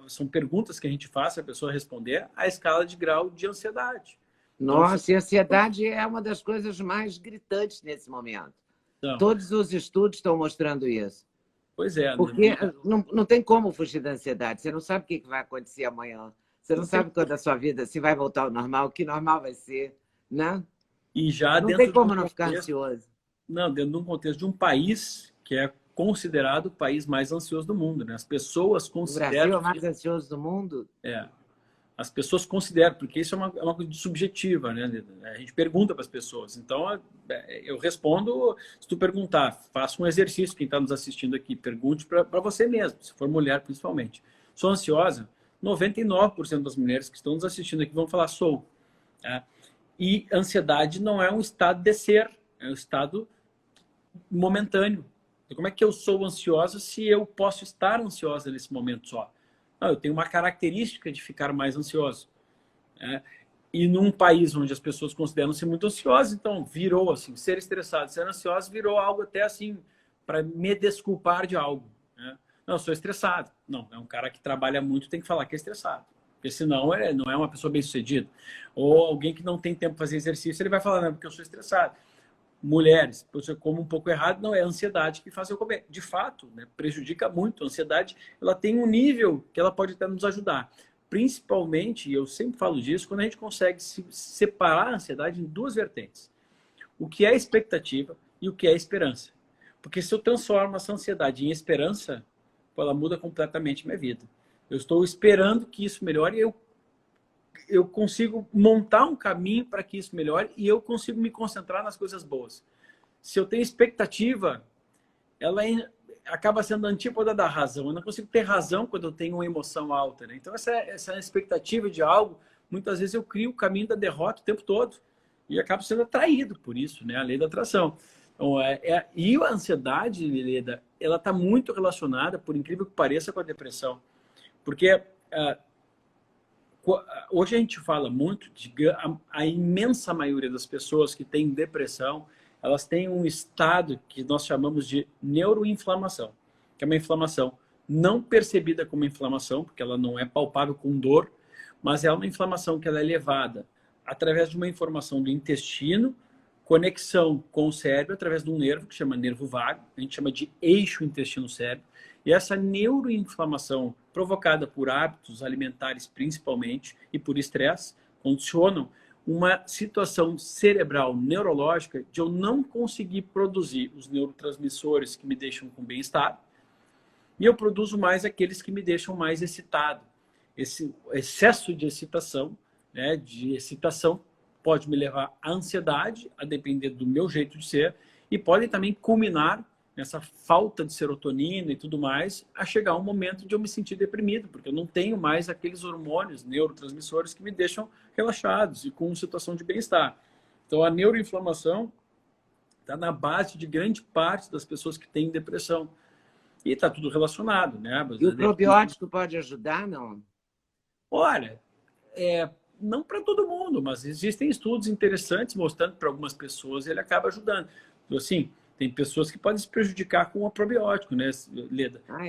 são perguntas que a gente faz, a pessoa responder, a escala de grau de ansiedade. Então, Nossa, e a ansiedade é uma das coisas mais gritantes nesse momento. então, Todos os estudos estão mostrando isso. pois é, Porque não tem como fugir da ansiedade. Você não sabe o que vai acontecer amanhã. Você não sabe quando a sua vida se vai voltar ao normal, que normal vai ser, né? e já Não dentro tem como de um não ficar contexto, ansioso. não, dentro de um contexto de um país que é considerado o país mais ansioso do mundo, né? As pessoas O Brasil é consideram o mais ansioso do mundo. as pessoas consideram, porque isso é uma coisa subjetiva, né? A gente pergunta para as pessoas. Então, eu respondo, se tu perguntar, faça um exercício, quem está nos assistindo aqui, pergunte para você mesmo, se for mulher principalmente. Sou ansiosa? 99% das mulheres que estão nos assistindo aqui vão falar sou. Tá? E ansiedade não é um estado de ser, é um estado momentâneo. Então, como é que eu sou ansiosa se eu posso estar ansiosa nesse momento só? Não, eu tenho uma característica de ficar mais ansioso. Né? E num país onde as pessoas consideram-se muito ansiosas, então virou assim, ser estressado, ser ansioso virou algo até assim, para me desculpar de algo. Né? Não, eu sou estressado. Não, é um cara que trabalha muito, tem que falar que é estressado. Porque senão não é uma pessoa bem-sucedida. Ou alguém que não tem tempo para fazer exercício, ele vai falar, não, porque eu sou estressado. Mulheres, você come um pouco errado, não é a ansiedade que faz eu comer. De fato, né, prejudica muito. A ansiedade, ela tem um nível que ela pode até nos ajudar. Principalmente, e eu sempre falo disso, quando a gente consegue separar a ansiedade em duas vertentes. O que é expectativa e o que é esperança. Porque se eu transformo essa ansiedade em esperança, ela muda completamente a minha vida. Eu estou esperando que isso melhore e eu consigo montar um caminho para que isso melhore e eu consigo me concentrar nas coisas boas. Se eu tenho expectativa, ela acaba sendo a antípoda da razão. Eu não consigo ter razão quando eu tenho uma emoção alta. Né? Então, essa expectativa de algo, muitas vezes eu crio o caminho da derrota o tempo todo e acabo sendo atraído por isso, né? A lei da atração. Então, e a ansiedade, Leda, ela está muito relacionada, por incrível que pareça, com a depressão. Porque hoje a gente fala muito de a imensa maioria das pessoas que têm depressão, elas têm um estado que nós chamamos de neuroinflamação, que é uma inflamação não percebida como inflamação, porque ela não é palpável com dor, mas é uma inflamação que ela é levada através de uma informação do intestino, conexão com o cérebro através de um nervo que chama nervo vago, a gente chama de eixo intestino-cérebro, e essa neuroinflamação provocada por hábitos alimentares principalmente e por estresse condicionam uma situação cerebral neurológica de eu não conseguir produzir os neurotransmissores que me deixam com bem-estar e eu produzo mais aqueles que me deixam mais excitado. Esse excesso de excitação, né, pode me levar à ansiedade, a depender do meu jeito de ser, e pode também culminar nessa falta de serotonina e tudo mais, a chegar um momento de eu me sentir deprimido, porque eu não tenho mais aqueles hormônios, neurotransmissores que me deixam relaxados e com situação de bem-estar. Então, a neuroinflamação está na base de grande parte das pessoas que têm depressão. E está tudo relacionado, né? E o probiótico pode ajudar, não? Olha, não para todo mundo, mas existem estudos interessantes mostrando que para algumas pessoas ele acaba ajudando. Então, assim, tem pessoas que podem se prejudicar com o probiótico, né, Leda? Ah,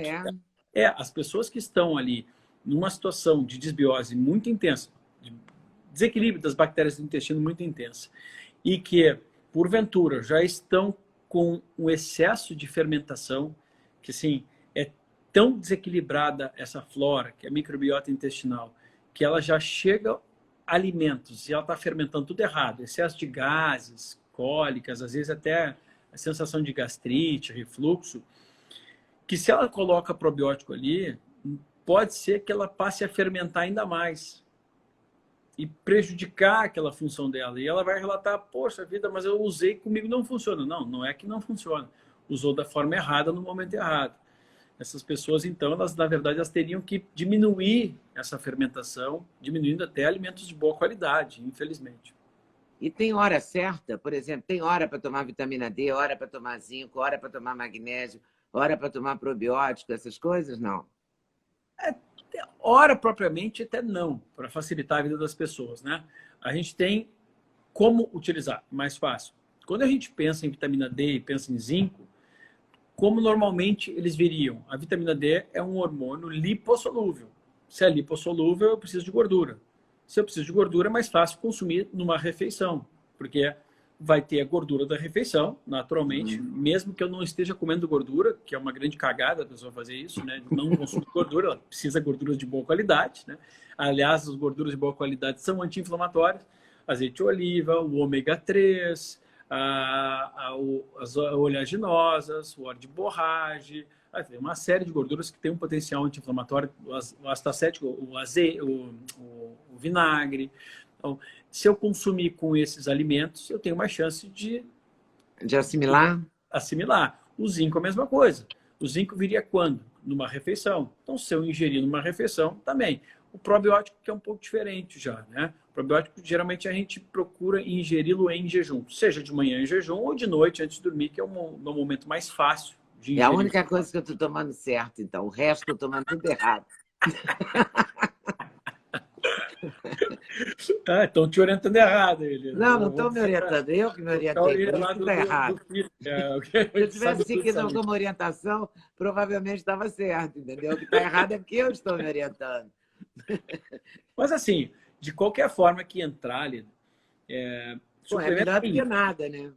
é? As pessoas que estão ali numa situação de desbiose muito intensa, de desequilíbrio das bactérias do intestino muito intensa, e que, porventura, já estão com um excesso de fermentação, que, assim, é tão desequilibrada essa flora, que é a microbiota intestinal, que ela já chega a alimentos e ela está fermentando tudo errado, excesso de gases, cólicas, às vezes até a sensação de gastrite, refluxo, que se ela coloca probiótico ali, pode ser que ela passe a fermentar ainda mais e prejudicar aquela função dela. E ela vai relatar, poxa vida, mas eu usei, comigo não funciona. Não, não é que não funciona. Usou da forma errada no momento errado. Essas pessoas, então, elas, na verdade, elas teriam que diminuir essa fermentação, diminuindo até alimentos de boa qualidade, infelizmente. E tem hora certa? Por exemplo, tem hora para tomar vitamina D, hora para tomar zinco, hora para tomar magnésio, hora para tomar probiótico, essas coisas? Não. Hora propriamente até não, para facilitar a vida das pessoas, né? A gente tem como utilizar, mais fácil. Quando a gente pensa em vitamina D e pensa em zinco, como normalmente eles viriam. A vitamina D é um hormônio lipossolúvel. Se é lipossolúvel, eu preciso de gordura. Se eu preciso de gordura, é mais fácil consumir numa refeição, porque vai ter a gordura da refeição, naturalmente, mesmo que eu não esteja comendo gordura, que é uma grande cagada a pessoa fazer isso, né? Não consumir gordura, ela precisa de gorduras de boa qualidade, né? Aliás, as gorduras de boa qualidade são anti-inflamatórias. Azeite de oliva, o ômega 3, as oleaginosas, o óleo de borragem, tem uma série de gorduras que tem um potencial anti-inflamatório, o acético, o vinagre. Então, se eu consumir com esses alimentos, eu tenho mais chance de assimilar. O zinco é a mesma coisa. O zinco viria quando? Numa refeição. Então, se eu ingerir numa refeição, também. O probiótico que é um pouco diferente já, né? O probiótico, geralmente, a gente procura ingeri-lo em jejum. Seja de manhã em jejum ou de noite, antes de dormir, que é o meu momento mais fácil de ingerir. É a única coisa que eu estou tomando certo, então. O resto eu estou tomando tudo errado. Estão te orientando errado, ele. Não estão me orientando. Eu que me orientei. Está errado. Se eu tivesse seguido como orientação, provavelmente estava certo, entendeu? O que está errado é porque eu estou me orientando. Mas assim, de qualquer forma que entrar ali, é melhor do que nada, né?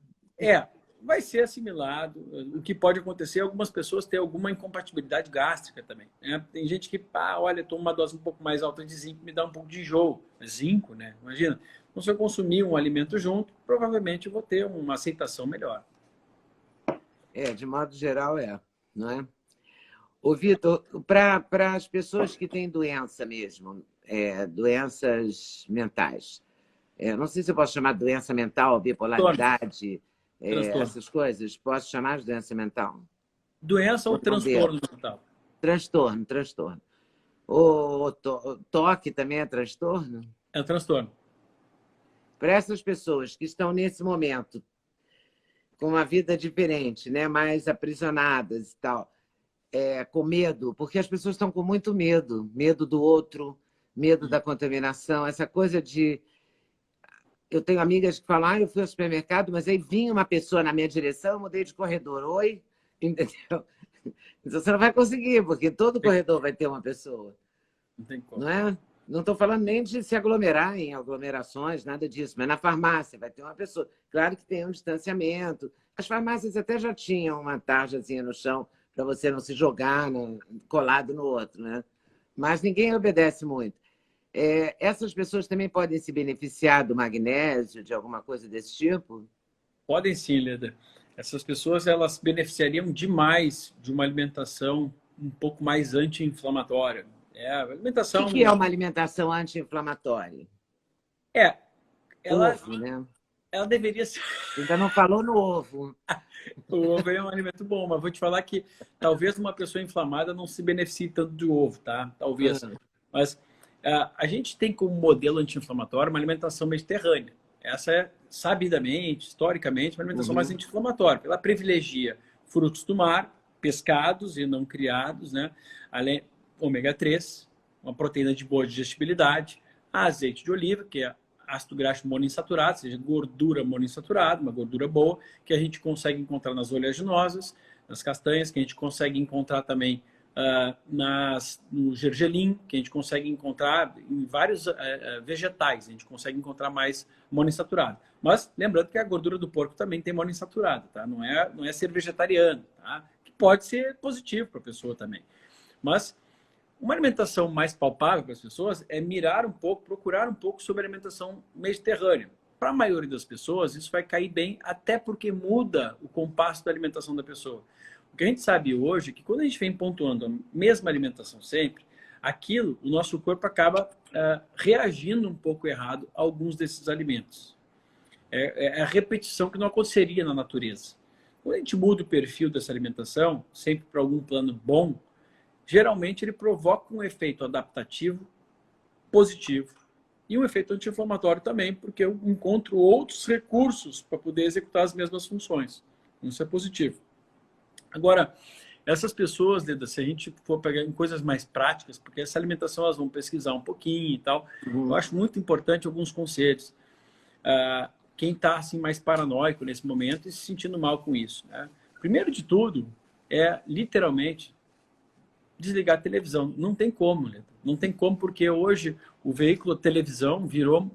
Vai ser assimilado. O que pode acontecer é algumas pessoas terem alguma incompatibilidade gástrica também, né? Tem gente que, olha, toma uma dose um pouco mais alta de zinco, me dá um pouco de enjoo. Zinco, né? Imagina. Então, se eu consumir um alimento junto, provavelmente eu vou ter uma aceitação melhor. De modo geral, não é? Ô, Vitor, para as pessoas que têm doença mesmo, doenças mentais, não sei se eu posso chamar de doença mental, bipolaridade, essas coisas, posso chamar de doença mental? Doença ou transtorno mental? Transtorno. O toque também é transtorno? É um transtorno. Para essas pessoas que estão nesse momento com uma vida diferente, né, mais aprisionadas e tal, com medo, porque as pessoas estão com muito medo, medo do outro, medo da contaminação, essa coisa de... Eu tenho amigas que falam, eu fui ao supermercado, mas aí vinha uma pessoa na minha direção, eu mudei de corredor. Oi? Entendeu? Então você não vai conseguir, porque todo corredor vai ter uma pessoa. Não tem como. Não é? Não estou falando nem de se aglomerar em aglomerações, nada disso, mas na farmácia vai ter uma pessoa. Claro que tem um distanciamento. As farmácias até já tinham uma tarjazinha no chão para você não se jogar colado no outro, né? Mas ninguém obedece muito. Essas pessoas também podem se beneficiar do magnésio, de alguma coisa desse tipo? Podem sim, Leda. Essas pessoas, elas beneficiariam demais de uma alimentação um pouco mais anti-inflamatória. Alimentação... O que é uma alimentação anti-inflamatória? Ovo, né? Ela deveria ser... Ainda não falou no ovo. O ovo é um alimento bom, mas vou te falar que talvez uma pessoa inflamada não se beneficie tanto do ovo, tá? Talvez. Mas a gente tem como modelo anti-inflamatório uma alimentação mediterrânea. Essa é, sabidamente, historicamente, uma alimentação mais anti-inflamatória. Ela privilegia frutos do mar, pescados e não criados, né? Além ômega 3, uma proteína de boa digestibilidade, azeite de oliva, que é ácido graxo monoinsaturado, ou seja, gordura monoinsaturada, uma gordura boa, que a gente consegue encontrar nas oleaginosas, nas castanhas, que a gente consegue encontrar também no gergelim, que a gente consegue encontrar em vários vegetais, a gente consegue encontrar mais monoinsaturado. Mas lembrando que a gordura do porco também tem monoinsaturado, tá? Não é ser vegetariano, tá? Que pode ser positivo para a pessoa também. Mas uma alimentação mais palpável para as pessoas é mirar um pouco, procurar um pouco sobre a alimentação mediterrânea. Para a maioria das pessoas, isso vai cair bem, até porque muda o compasso da alimentação da pessoa. O que a gente sabe hoje é que quando a gente vem pontuando a mesma alimentação sempre, o nosso corpo acaba reagindo um pouco errado a alguns desses alimentos. É a repetição que não aconteceria na natureza. Quando a gente muda o perfil dessa alimentação, sempre para algum plano bom, geralmente ele provoca um efeito adaptativo positivo e um efeito anti-inflamatório também, porque eu encontro outros recursos para poder executar as mesmas funções. Isso é positivo. Agora, essas pessoas, Leda, se a gente for pegar em coisas mais práticas, porque essa alimentação elas vão pesquisar um pouquinho e tal, eu acho muito importante alguns conselhos. Quem está assim, mais paranoico nesse momento e se sentindo mal com isso, né? Primeiro de tudo, é literalmente desligar a televisão. Não tem como, Leda. Não tem como, porque hoje o veículo televisão virou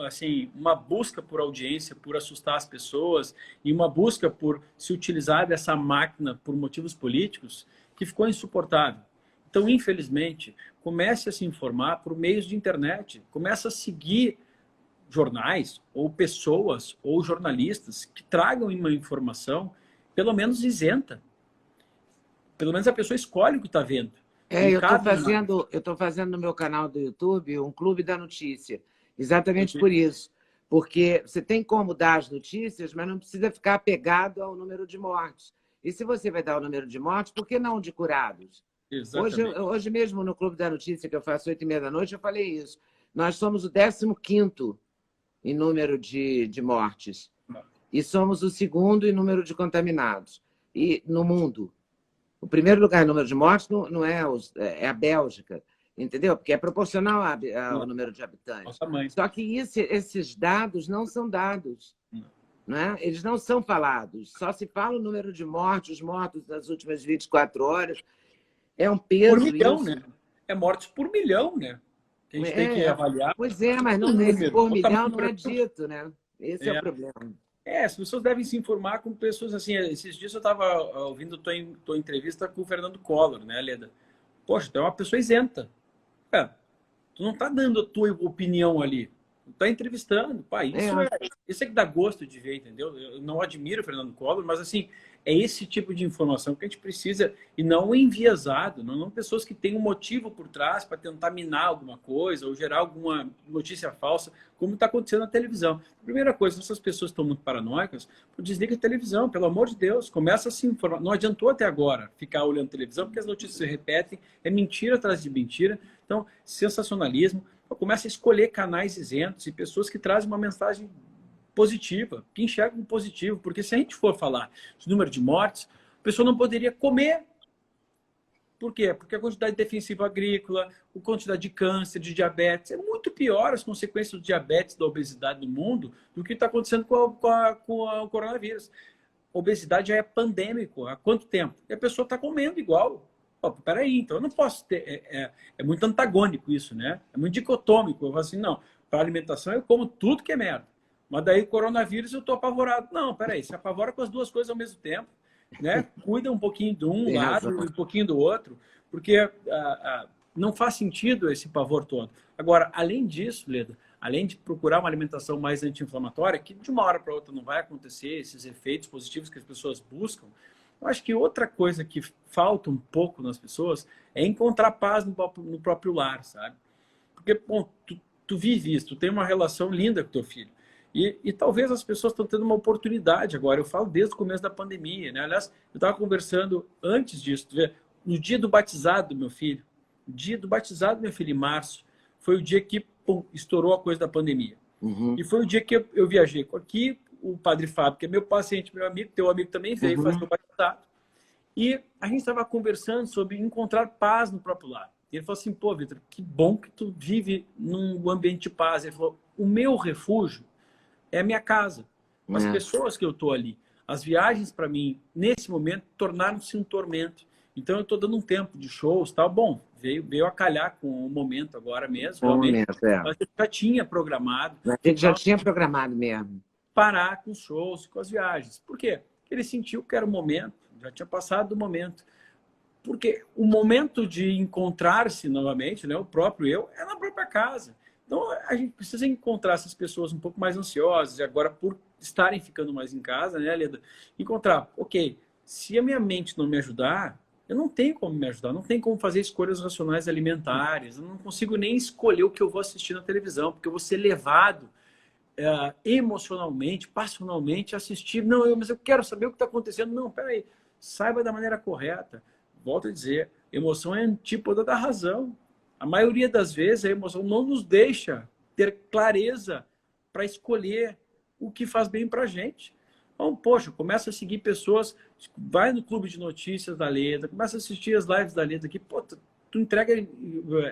assim, uma busca por audiência, por assustar as pessoas e uma busca por se utilizar dessa máquina por motivos políticos que ficou insuportável. Então, infelizmente, comece a se informar por meios de internet, comece a seguir jornais ou pessoas ou jornalistas que tragam uma informação pelo menos isenta. Pelo menos a pessoa escolhe o que está vendo. Eu estou fazendo no meu canal do YouTube um Clube da Notícia, exatamente por isso. Porque você tem como dar as notícias, mas não precisa ficar apegado ao número de mortes. E se você vai dar o número de mortes, por que não de curados? Hoje mesmo no Clube da Notícia, que eu faço 8h30 da noite, eu falei isso. Nós somos o 15º em número de mortes. E somos o 2º em número de contaminados no mundo. O primeiro lugar em número de mortes não é a Bélgica, entendeu? Porque é proporcional ao número de habitantes. Só que esses dados não são dados. Não é? Eles não são falados. Só se fala o número de mortes, os mortos nas últimas 24 horas. É um peso. Por milhão, isso. Né? É mortes por milhão, né? A gente tem que avaliar. Pois é, mas esse por milhão não é dito, né? Esse é o problema. As pessoas devem se informar com pessoas assim. Esses dias eu estava ouvindo tua entrevista com o Fernando Collor, né, Leda? Poxa, tu é uma pessoa isenta. Tu não está dando a tua opinião ali. Tu está entrevistando. Pá, isso é que dá gosto de ver, entendeu? Eu não admiro o Fernando Collor, mas assim, é esse tipo de informação que a gente precisa, e não enviesado, não pessoas que têm um motivo por trás para tentar minar alguma coisa ou gerar alguma notícia falsa, como está acontecendo na televisão. Primeira coisa, essas pessoas estão muito paranoicas, desliga a televisão, pelo amor de Deus, começa a se informar. Não adiantou até agora ficar olhando televisão, porque as notícias se repetem, é mentira atrás de mentira. Então, sensacionalismo, começa a escolher canais isentos e pessoas que trazem uma mensagem positiva, que enxerga um positivo, porque se a gente for falar de número de mortes, a pessoa não poderia comer. Por quê? Porque a quantidade de defensivo agrícola, a quantidade de câncer, de diabetes, é muito pior as consequências do diabetes, da obesidade no mundo, do que está acontecendo com o coronavírus. A obesidade já é pandêmico. Há quanto tempo? E a pessoa está comendo igual. Peraí, então eu não posso ter... É muito antagônico isso, né? É muito dicotômico. Eu falo assim, não, para alimentação eu como tudo que é merda. Mas daí, coronavírus, eu estou apavorado. Não, peraí, se apavora com as duas coisas ao mesmo tempo, né? Cuida um pouquinho de um lado e um pouquinho do outro, porque não faz sentido esse pavor todo. Agora, além disso, Leda, além de procurar uma alimentação mais anti-inflamatória, que de uma hora para outra não vai acontecer, esses efeitos positivos que as pessoas buscam, eu acho que outra coisa que falta um pouco nas pessoas é encontrar paz no próprio lar, sabe? Porque, bom, tu vive isso, tu tem uma relação linda com teu filho. E talvez as pessoas estão tendo uma oportunidade agora. Eu falo desde o começo da pandemia, né? Aliás, eu estava conversando antes disso. No dia do batizado do meu filho, em março, foi o dia que estourou a coisa da pandemia. Uhum. E foi o dia que eu viajei com aqui, o Padre Fábio, que é meu paciente, meu amigo, teu amigo também veio fazer o batizado. E a gente estava conversando sobre encontrar paz no próprio lar. E ele falou assim, pô, Vitor, que bom que tu vive num ambiente de paz. Ele falou, o meu refúgio é a minha casa, as pessoas que eu estou ali. As viagens, para mim, nesse momento, tornaram-se um tormento. Então, eu estou dando um tempo de shows, tal. Bom, veio a calhar com o momento agora mesmo. Realmente, mas eu já tinha programado. A gente já tinha programado mesmo. Parar com os shows, com as viagens. Por quê? Porque ele sentiu que era o momento, já tinha passado do momento. Porque o momento de encontrar-se novamente, né, o próprio eu, é na própria casa. Então, a gente precisa encontrar essas pessoas um pouco mais ansiosas, e agora por estarem ficando mais em casa, né, Leda? Encontrar, ok, se a minha mente não me ajudar, eu não tenho como me ajudar, não tenho como fazer escolhas racionais alimentares, eu não consigo nem escolher o que eu vou assistir na televisão, porque eu vou ser levado emocionalmente, passionalmente a assistir. Não, mas eu quero saber o que está acontecendo. Não, peraí, saiba da maneira correta. Volto a dizer, emoção é antípoda da razão. A maioria das vezes a emoção não nos deixa ter clareza para escolher o que faz bem para a gente. Então, poxa, começa a seguir pessoas, vai no clube de notícias da Leda, começa a assistir as lives da Leda aqui, pô, tu entrega,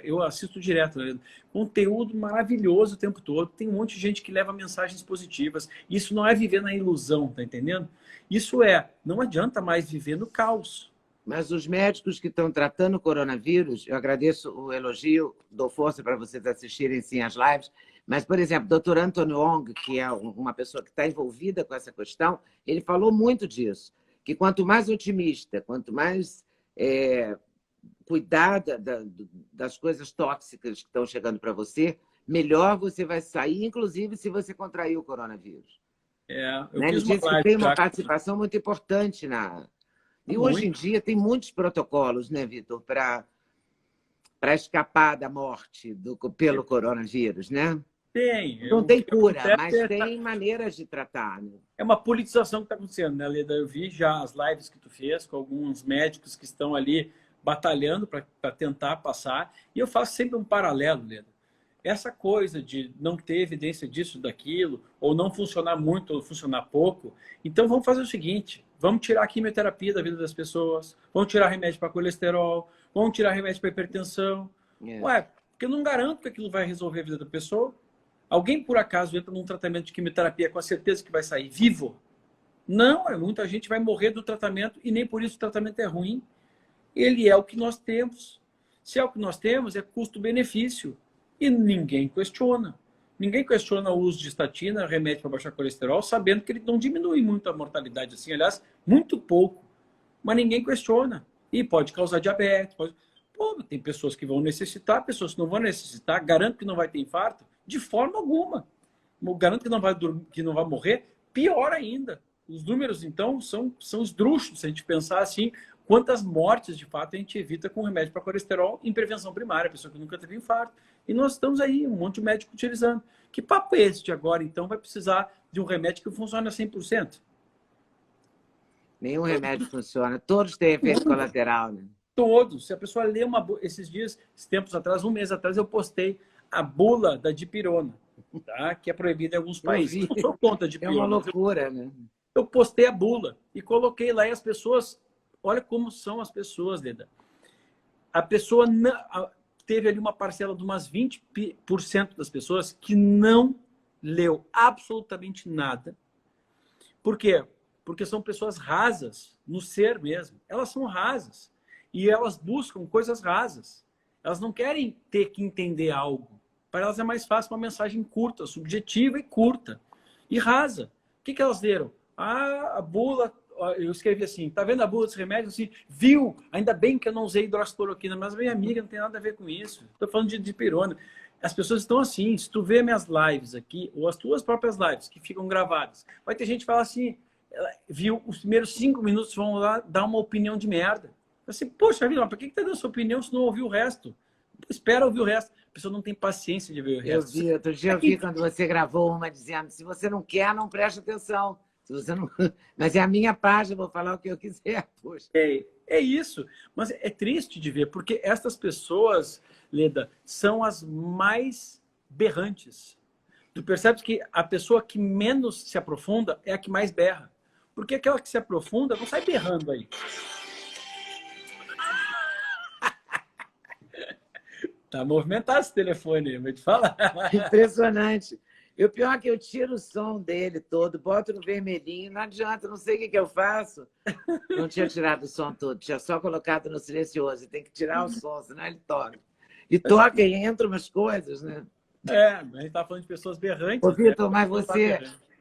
eu assisto direto, né? Conteúdo maravilhoso o tempo todo. Tem um monte de gente que leva mensagens positivas. Isso não é viver na ilusão, tá entendendo? Isso não adianta mais viver no caos. Mas os médicos que estão tratando o coronavírus, eu agradeço o elogio, dou força para vocês assistirem sim as lives, mas, por exemplo, o Dr. Anthony Wong, que é uma pessoa que está envolvida com essa questão, ele falou muito disso, que quanto mais otimista, quanto mais cuidar das coisas tóxicas que estão chegando para você, melhor você vai sair, inclusive se você contrair o coronavírus. Ele disse que tem uma participação muito importante E hoje em dia tem muitos protocolos, né, Vitor, para escapar da morte pelo coronavírus, né? Tem. Não tem cura, mas tem maneiras de tratar. Né? É uma politização que está acontecendo, né, Leda? Eu vi já as lives que tu fez com alguns médicos que estão ali batalhando para tentar passar. E eu faço sempre um paralelo, Leda. Essa coisa de não ter evidência disso, daquilo, ou não funcionar muito, ou funcionar pouco. Então, vamos fazer o seguinte. Vamos tirar a quimioterapia da vida das pessoas. Vamos tirar remédio para colesterol. Vamos tirar remédio para hipertensão. Ué, porque eu não garanto que aquilo vai resolver a vida da pessoa. Alguém, por acaso, entra num tratamento de quimioterapia com a certeza que vai sair vivo? Não, muita gente vai morrer do tratamento e nem por isso o tratamento é ruim. Ele é o que nós temos. Se é o que nós temos, é custo-benefício. E ninguém questiona. Ninguém questiona o uso de estatina, remédio para baixar colesterol, sabendo que ele não diminui muito a mortalidade assim. Aliás, muito pouco. Mas ninguém questiona. E pode causar diabetes. Pô, tem pessoas que vão necessitar, pessoas que não vão necessitar. Garanto que não vai ter infarto? De forma alguma. Garanto que não vai morrer? Pior ainda. Os números, então, são esdrúxulos. Se a gente pensar assim, quantas mortes, de fato, a gente evita com remédio para colesterol em prevenção primária, pessoa que nunca teve infarto. E nós estamos aí, um monte de médico utilizando. Que papo é esse de agora, então, vai precisar de um remédio que funcione a 100%? Nenhum remédio funciona. Todos têm efeito colateral, né? Todos. Se a pessoa lê esses dias, esses tempos atrás, um mês atrás, eu postei a bula da dipirona, tá? Que é proibida em alguns países. Eu sou contra a dipirona. É uma loucura, né? Eu postei a bula e coloquei lá e as pessoas... Olha como são as pessoas, Leda. A pessoa teve ali uma parcela de umas 20% das pessoas que não leu absolutamente nada. Por quê? Porque são pessoas rasas no ser mesmo. Elas são rasas. E elas buscam coisas rasas. Elas não querem ter que entender algo. Para elas é mais fácil uma mensagem curta, subjetiva e curta. E rasa. O que elas leram? A bula... Eu escrevi assim, tá vendo a bula dos remédios? Assim, viu? Ainda bem que eu não usei hidroxicloroquina, mas minha amiga não tem nada a ver com isso. Estou falando de dipirona. As pessoas estão assim, se tu vê minhas lives aqui, ou as tuas próprias lives, que ficam gravadas, vai ter gente que fala assim, viu, os primeiros 5 minutos vão lá dar uma opinião de merda. Assim, poxa vida, por que tá dando sua opinião se não ouviu o resto? Espera ouvir o resto. A pessoa não tem paciência de ver o resto. Outro dia eu vi quando você gravou uma dizendo, se você não quer, não preste atenção. Se você não... Mas é a minha página, vou falar o que eu quiser. Poxa. É isso. Mas é triste de ver, porque estas pessoas, Leda, são as mais berrantes. Tu percebes que a pessoa que menos se aprofunda é a que mais berra. Porque aquela que se aprofunda não sai berrando aí. Tá movimentado esse telefone, eu vou te falar. Impressionante. E o pior é que eu tiro o som dele todo, boto no vermelhinho, não adianta, não sei o que eu faço. Não tinha tirado o som todo, tinha só colocado no silencioso. Tem que tirar o som, senão ele toca. E toca e entra umas coisas, né? A gente está falando de pessoas berrantes. Ô, Vitor, mas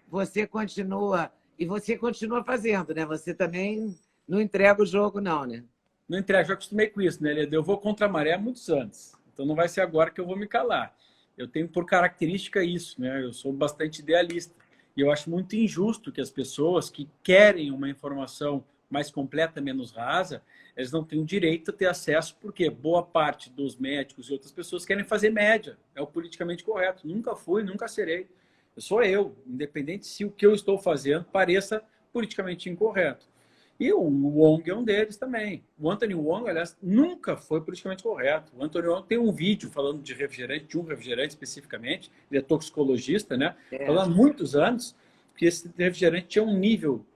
você continua, e você continua fazendo, né? Você também não entrega o jogo, não, né? Não entrega, já acostumei com isso, né, Leda? Eu vou contra a maré há muitos anos. Então não vai ser agora que eu vou me calar. Eu tenho por característica isso, né? Eu sou bastante idealista. E eu acho muito injusto que as pessoas que querem uma informação mais completa, menos rasa, eles não têm o direito a ter acesso, porque boa parte dos médicos e outras pessoas querem fazer média. É o politicamente correto. Nunca fui, nunca serei. Eu sou eu, independente se o que eu estou fazendo pareça politicamente incorreto. E o Wong é um deles também. O Anthony Wong, aliás, nunca foi politicamente correto. O Anthony Wong tem um vídeo falando de refrigerante, de um refrigerante especificamente. Ele é toxicologista, né? Falando há muitos anos que esse refrigerante tinha um nível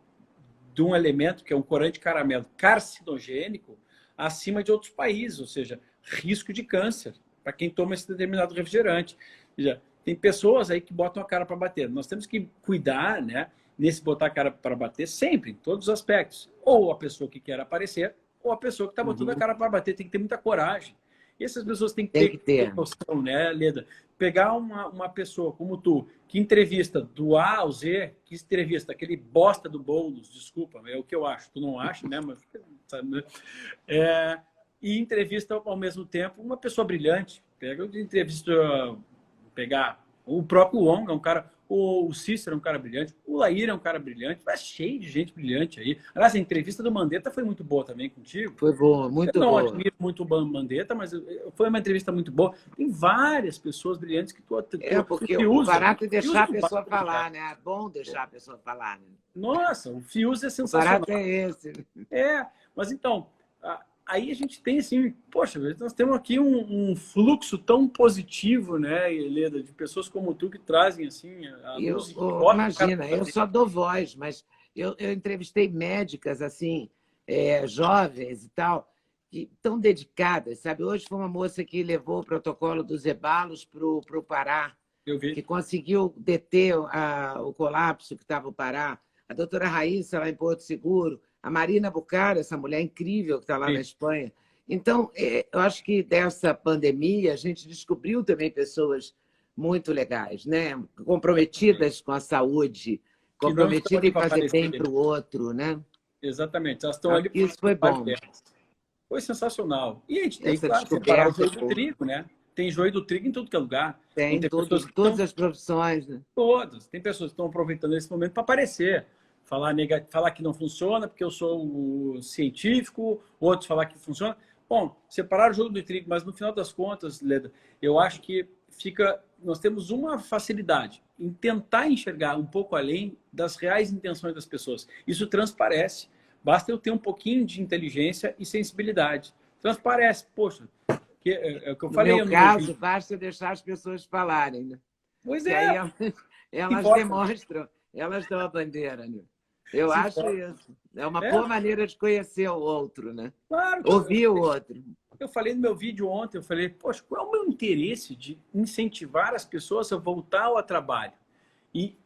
de um elemento, que é um corante caramelo carcinogênico, acima de outros países. Ou seja, risco de câncer para quem toma esse determinado refrigerante. Ou seja, tem pessoas aí que botam a cara para bater. Nós temos que cuidar, né, nesse botar a cara para bater sempre, em todos os aspectos. Ou a pessoa que quer aparecer, ou a pessoa que está botando a cara para bater. Tem que ter muita coragem. E essas pessoas têm que ter noção, né, Leda? Pegar uma pessoa como tu, que entrevista do A ao Z, que entrevista aquele bosta do Boulos, desculpa, é o que eu acho. Tu não acha, né? Mas, sabe, né? E entrevista ao mesmo tempo uma pessoa brilhante. Pegar o próprio Wong, é um cara, o Cícero é um cara brilhante, o Laíra é um cara brilhante, vai cheio de gente brilhante aí. Aliás, a entrevista do Mandetta foi muito boa também contigo. Foi boa, muito boa. Eu não admiro muito o Mandetta, mas foi uma entrevista muito boa. Tem várias pessoas brilhantes que porque o barato é deixar a pessoa falar, né? É bom deixar a pessoa falar, né? Nossa, o Fiuza é sensacional. O barato é esse. Mas então, aí a gente tem assim, poxa, nós temos aqui um fluxo tão positivo, né, Helena, de pessoas como tu que trazem assim a luz. Imagina, eu só dou voz, mas eu entrevistei médicas assim, jovens e tal, que tão dedicadas, sabe? Hoje foi uma moça que levou o protocolo dos ebalos para o Pará, que conseguiu deter o colapso que estava o Pará. A doutora Raíssa, lá em Porto Seguro, a Marina Bucara, essa mulher incrível que está lá na Espanha. Então, eu acho que dessa pandemia a gente descobriu também pessoas muito legais, né? Comprometidas com a saúde, comprometidas em fazer bem para o outro, né? Exatamente. Elas estão ali. Isso foi bom. Foi sensacional. E a gente tem que separar o joio do trigo, né? Tem joio do trigo em tudo que é lugar. Tem todas as profissões, né? Todas. Tem pessoas que estão aproveitando esse momento para aparecer. Falar que não funciona porque eu sou o científico, outros falar que funciona. Bom, separar o jogo do trigo, mas no final das contas, Leda, eu acho que nós temos uma facilidade em tentar enxergar um pouco além das reais intenções das pessoas. Isso transparece. Basta eu ter um pouquinho de inteligência e sensibilidade. Transparece. Poxa, é o que eu falei. No meu caso, basta deixar as pessoas falarem, né? Pois é. Aí elas demonstram, elas dão a bandeira, né? Eu acho isso. É uma boa maneira de conhecer o outro, né? Claro. Ouvir o outro. Eu falei no meu vídeo ontem, eu falei, poxa, qual é o meu interesse de incentivar as pessoas a voltar ao trabalho? E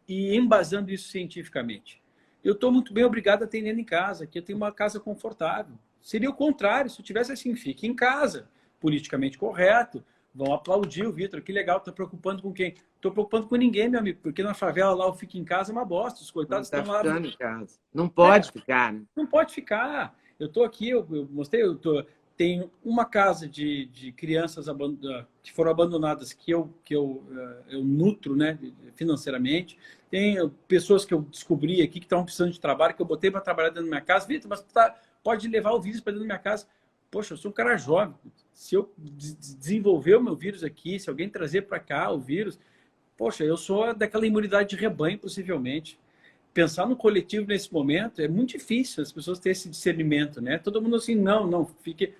embasando isso cientificamente. Eu estou muito bem obrigado atendendo em casa, que eu tenho uma casa confortável. Seria o contrário, se eu tivesse assim, fique em casa, politicamente correto, vão aplaudir o Vitor, que legal, tá preocupando com quem? Estou preocupando com ninguém, meu amigo, porque na favela lá o fica em casa é uma bosta, os coitados estão lá. Em casa. Não pode ficar, né? Não pode ficar. Eu estou aqui, eu mostrei, tem uma casa de crianças que foram abandonadas que eu nutro, né, financeiramente. Tem pessoas que eu descobri aqui que estavam precisando de trabalho, que eu botei para trabalhar dentro da minha casa. Vitor, mas pode levar o vírus para dentro da minha casa. Poxa, eu sou um cara jovem. Se eu desenvolver o meu vírus aqui, se alguém trazer para cá o vírus, poxa, eu sou daquela imunidade de rebanho, possivelmente. Pensar no coletivo nesse momento é muito difícil, as pessoas terem esse discernimento, né? Todo mundo assim, não, fique...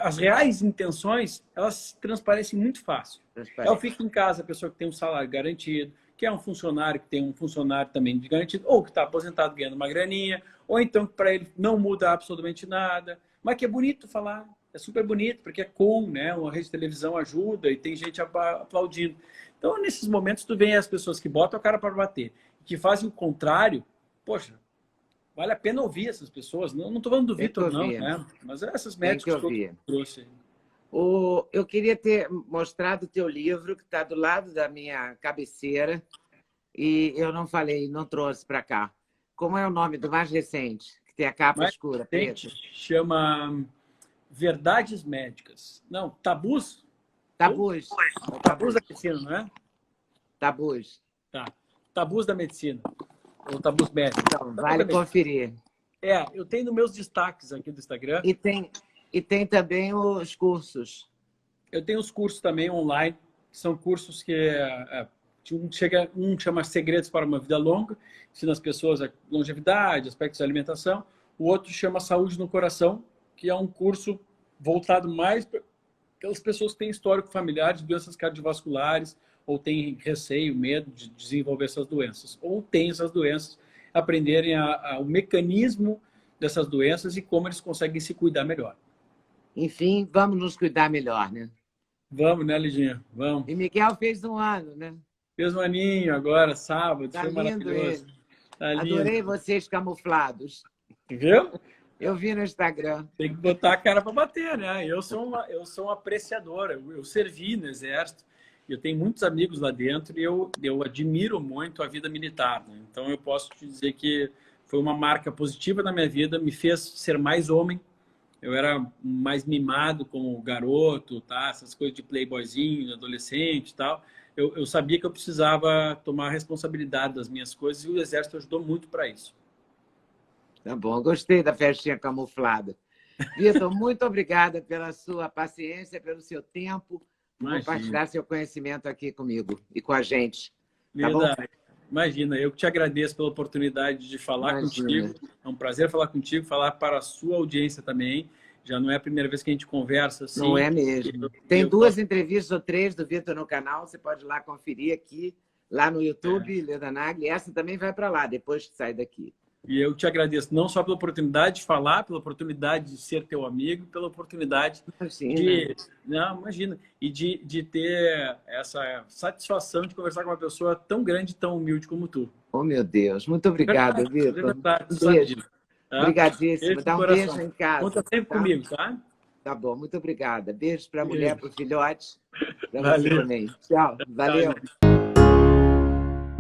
As reais intenções, elas transparecem muito fácil. Eu fico em casa, a pessoa que tem um salário garantido, que é um funcionário que tem um funcionário também de garantido, ou que está aposentado ganhando uma graninha, ou então que para ele não muda absolutamente nada, mas que é bonito falar, é super bonito, porque é cool, né? Uma rede de televisão ajuda e tem gente aplaudindo. Então, nesses momentos, tu vê as pessoas que botam a cara para bater, que fazem o contrário, poxa, vale a pena ouvir essas pessoas. Não estou falando do Vitor, não, né? Mas essas médicas que eu trouxe. Eu queria ter mostrado o teu livro, que está do lado da minha cabeceira, e eu não falei, não trouxe para cá. Como é o nome do mais recente, que tem a capa escura, preta? Chama Verdades Médicas. Não, Tabus? Tabus. Tabus da medicina, não é? Tabus. Tá. Tabus da medicina. Ou tabus médicos. Então, vale conferir. Eu tenho nos meus destaques aqui do Instagram. E tem também os cursos. Eu tenho os cursos também online, que são cursos que um chama Segredos para uma Vida Longa, ensina as pessoas a longevidade, aspectos da alimentação. O outro chama Saúde no Coração, que é um curso voltado mais para aquelas pessoas que têm histórico familiar de doenças cardiovasculares, ou têm receio, medo de desenvolver essas doenças, ou têm essas doenças, aprenderem o mecanismo dessas doenças e como eles conseguem se cuidar melhor. Enfim, vamos nos cuidar melhor, né? Vamos, né, Lidinha? Vamos. E Miguel fez 1 ano, né? Fez um aninho agora, sábado, Tá foi lindo maravilhoso. ele. Tá lindo. Adorei vocês camuflados. Viu? Eu vi no Instagram. Tem que botar a cara para bater, né? Eu sou um apreciador, eu servi no Exército, eu tenho muitos amigos lá dentro e eu admiro muito a vida militar, né? Então eu posso te dizer que foi uma marca positiva na minha vida, me fez ser mais homem. Eu era mais mimado como garoto, tá? Essas coisas de playboyzinho, adolescente e tal. Eu sabia que eu precisava tomar a responsabilidade das minhas coisas e o Exército ajudou muito para isso. Tá bom, gostei da festinha camuflada. Vitor, muito obrigada pela sua paciência, pelo seu tempo, por compartilhar seu conhecimento aqui comigo e com a gente. Tá bom? Imagina, eu que te agradeço pela oportunidade de falar contigo. É um prazer falar contigo, falar para a sua audiência também. Já não é a primeira vez que a gente conversa assim. Não é mesmo. Tem 2 entrevistas ou 3 do Vitor no canal, você pode ir lá conferir aqui, lá no YouTube, Leda Nagli. Essa também vai para lá, depois que sai daqui. E eu te agradeço não só pela oportunidade de falar, pela oportunidade de ser teu amigo, pela oportunidade de... Não, imagina. E de ter essa satisfação de conversar com uma pessoa tão grande, tão humilde como tu. Oh, meu Deus. Muito obrigada, Vitor. Beijo. Tá? Obrigadíssimo. Dá um beijo em casa. Conta sempre comigo, tá? Tá bom, muito obrigada. Beijo para a mulher, para o filhote, para você Valeu. também. Tchau. Valeu. Tchau.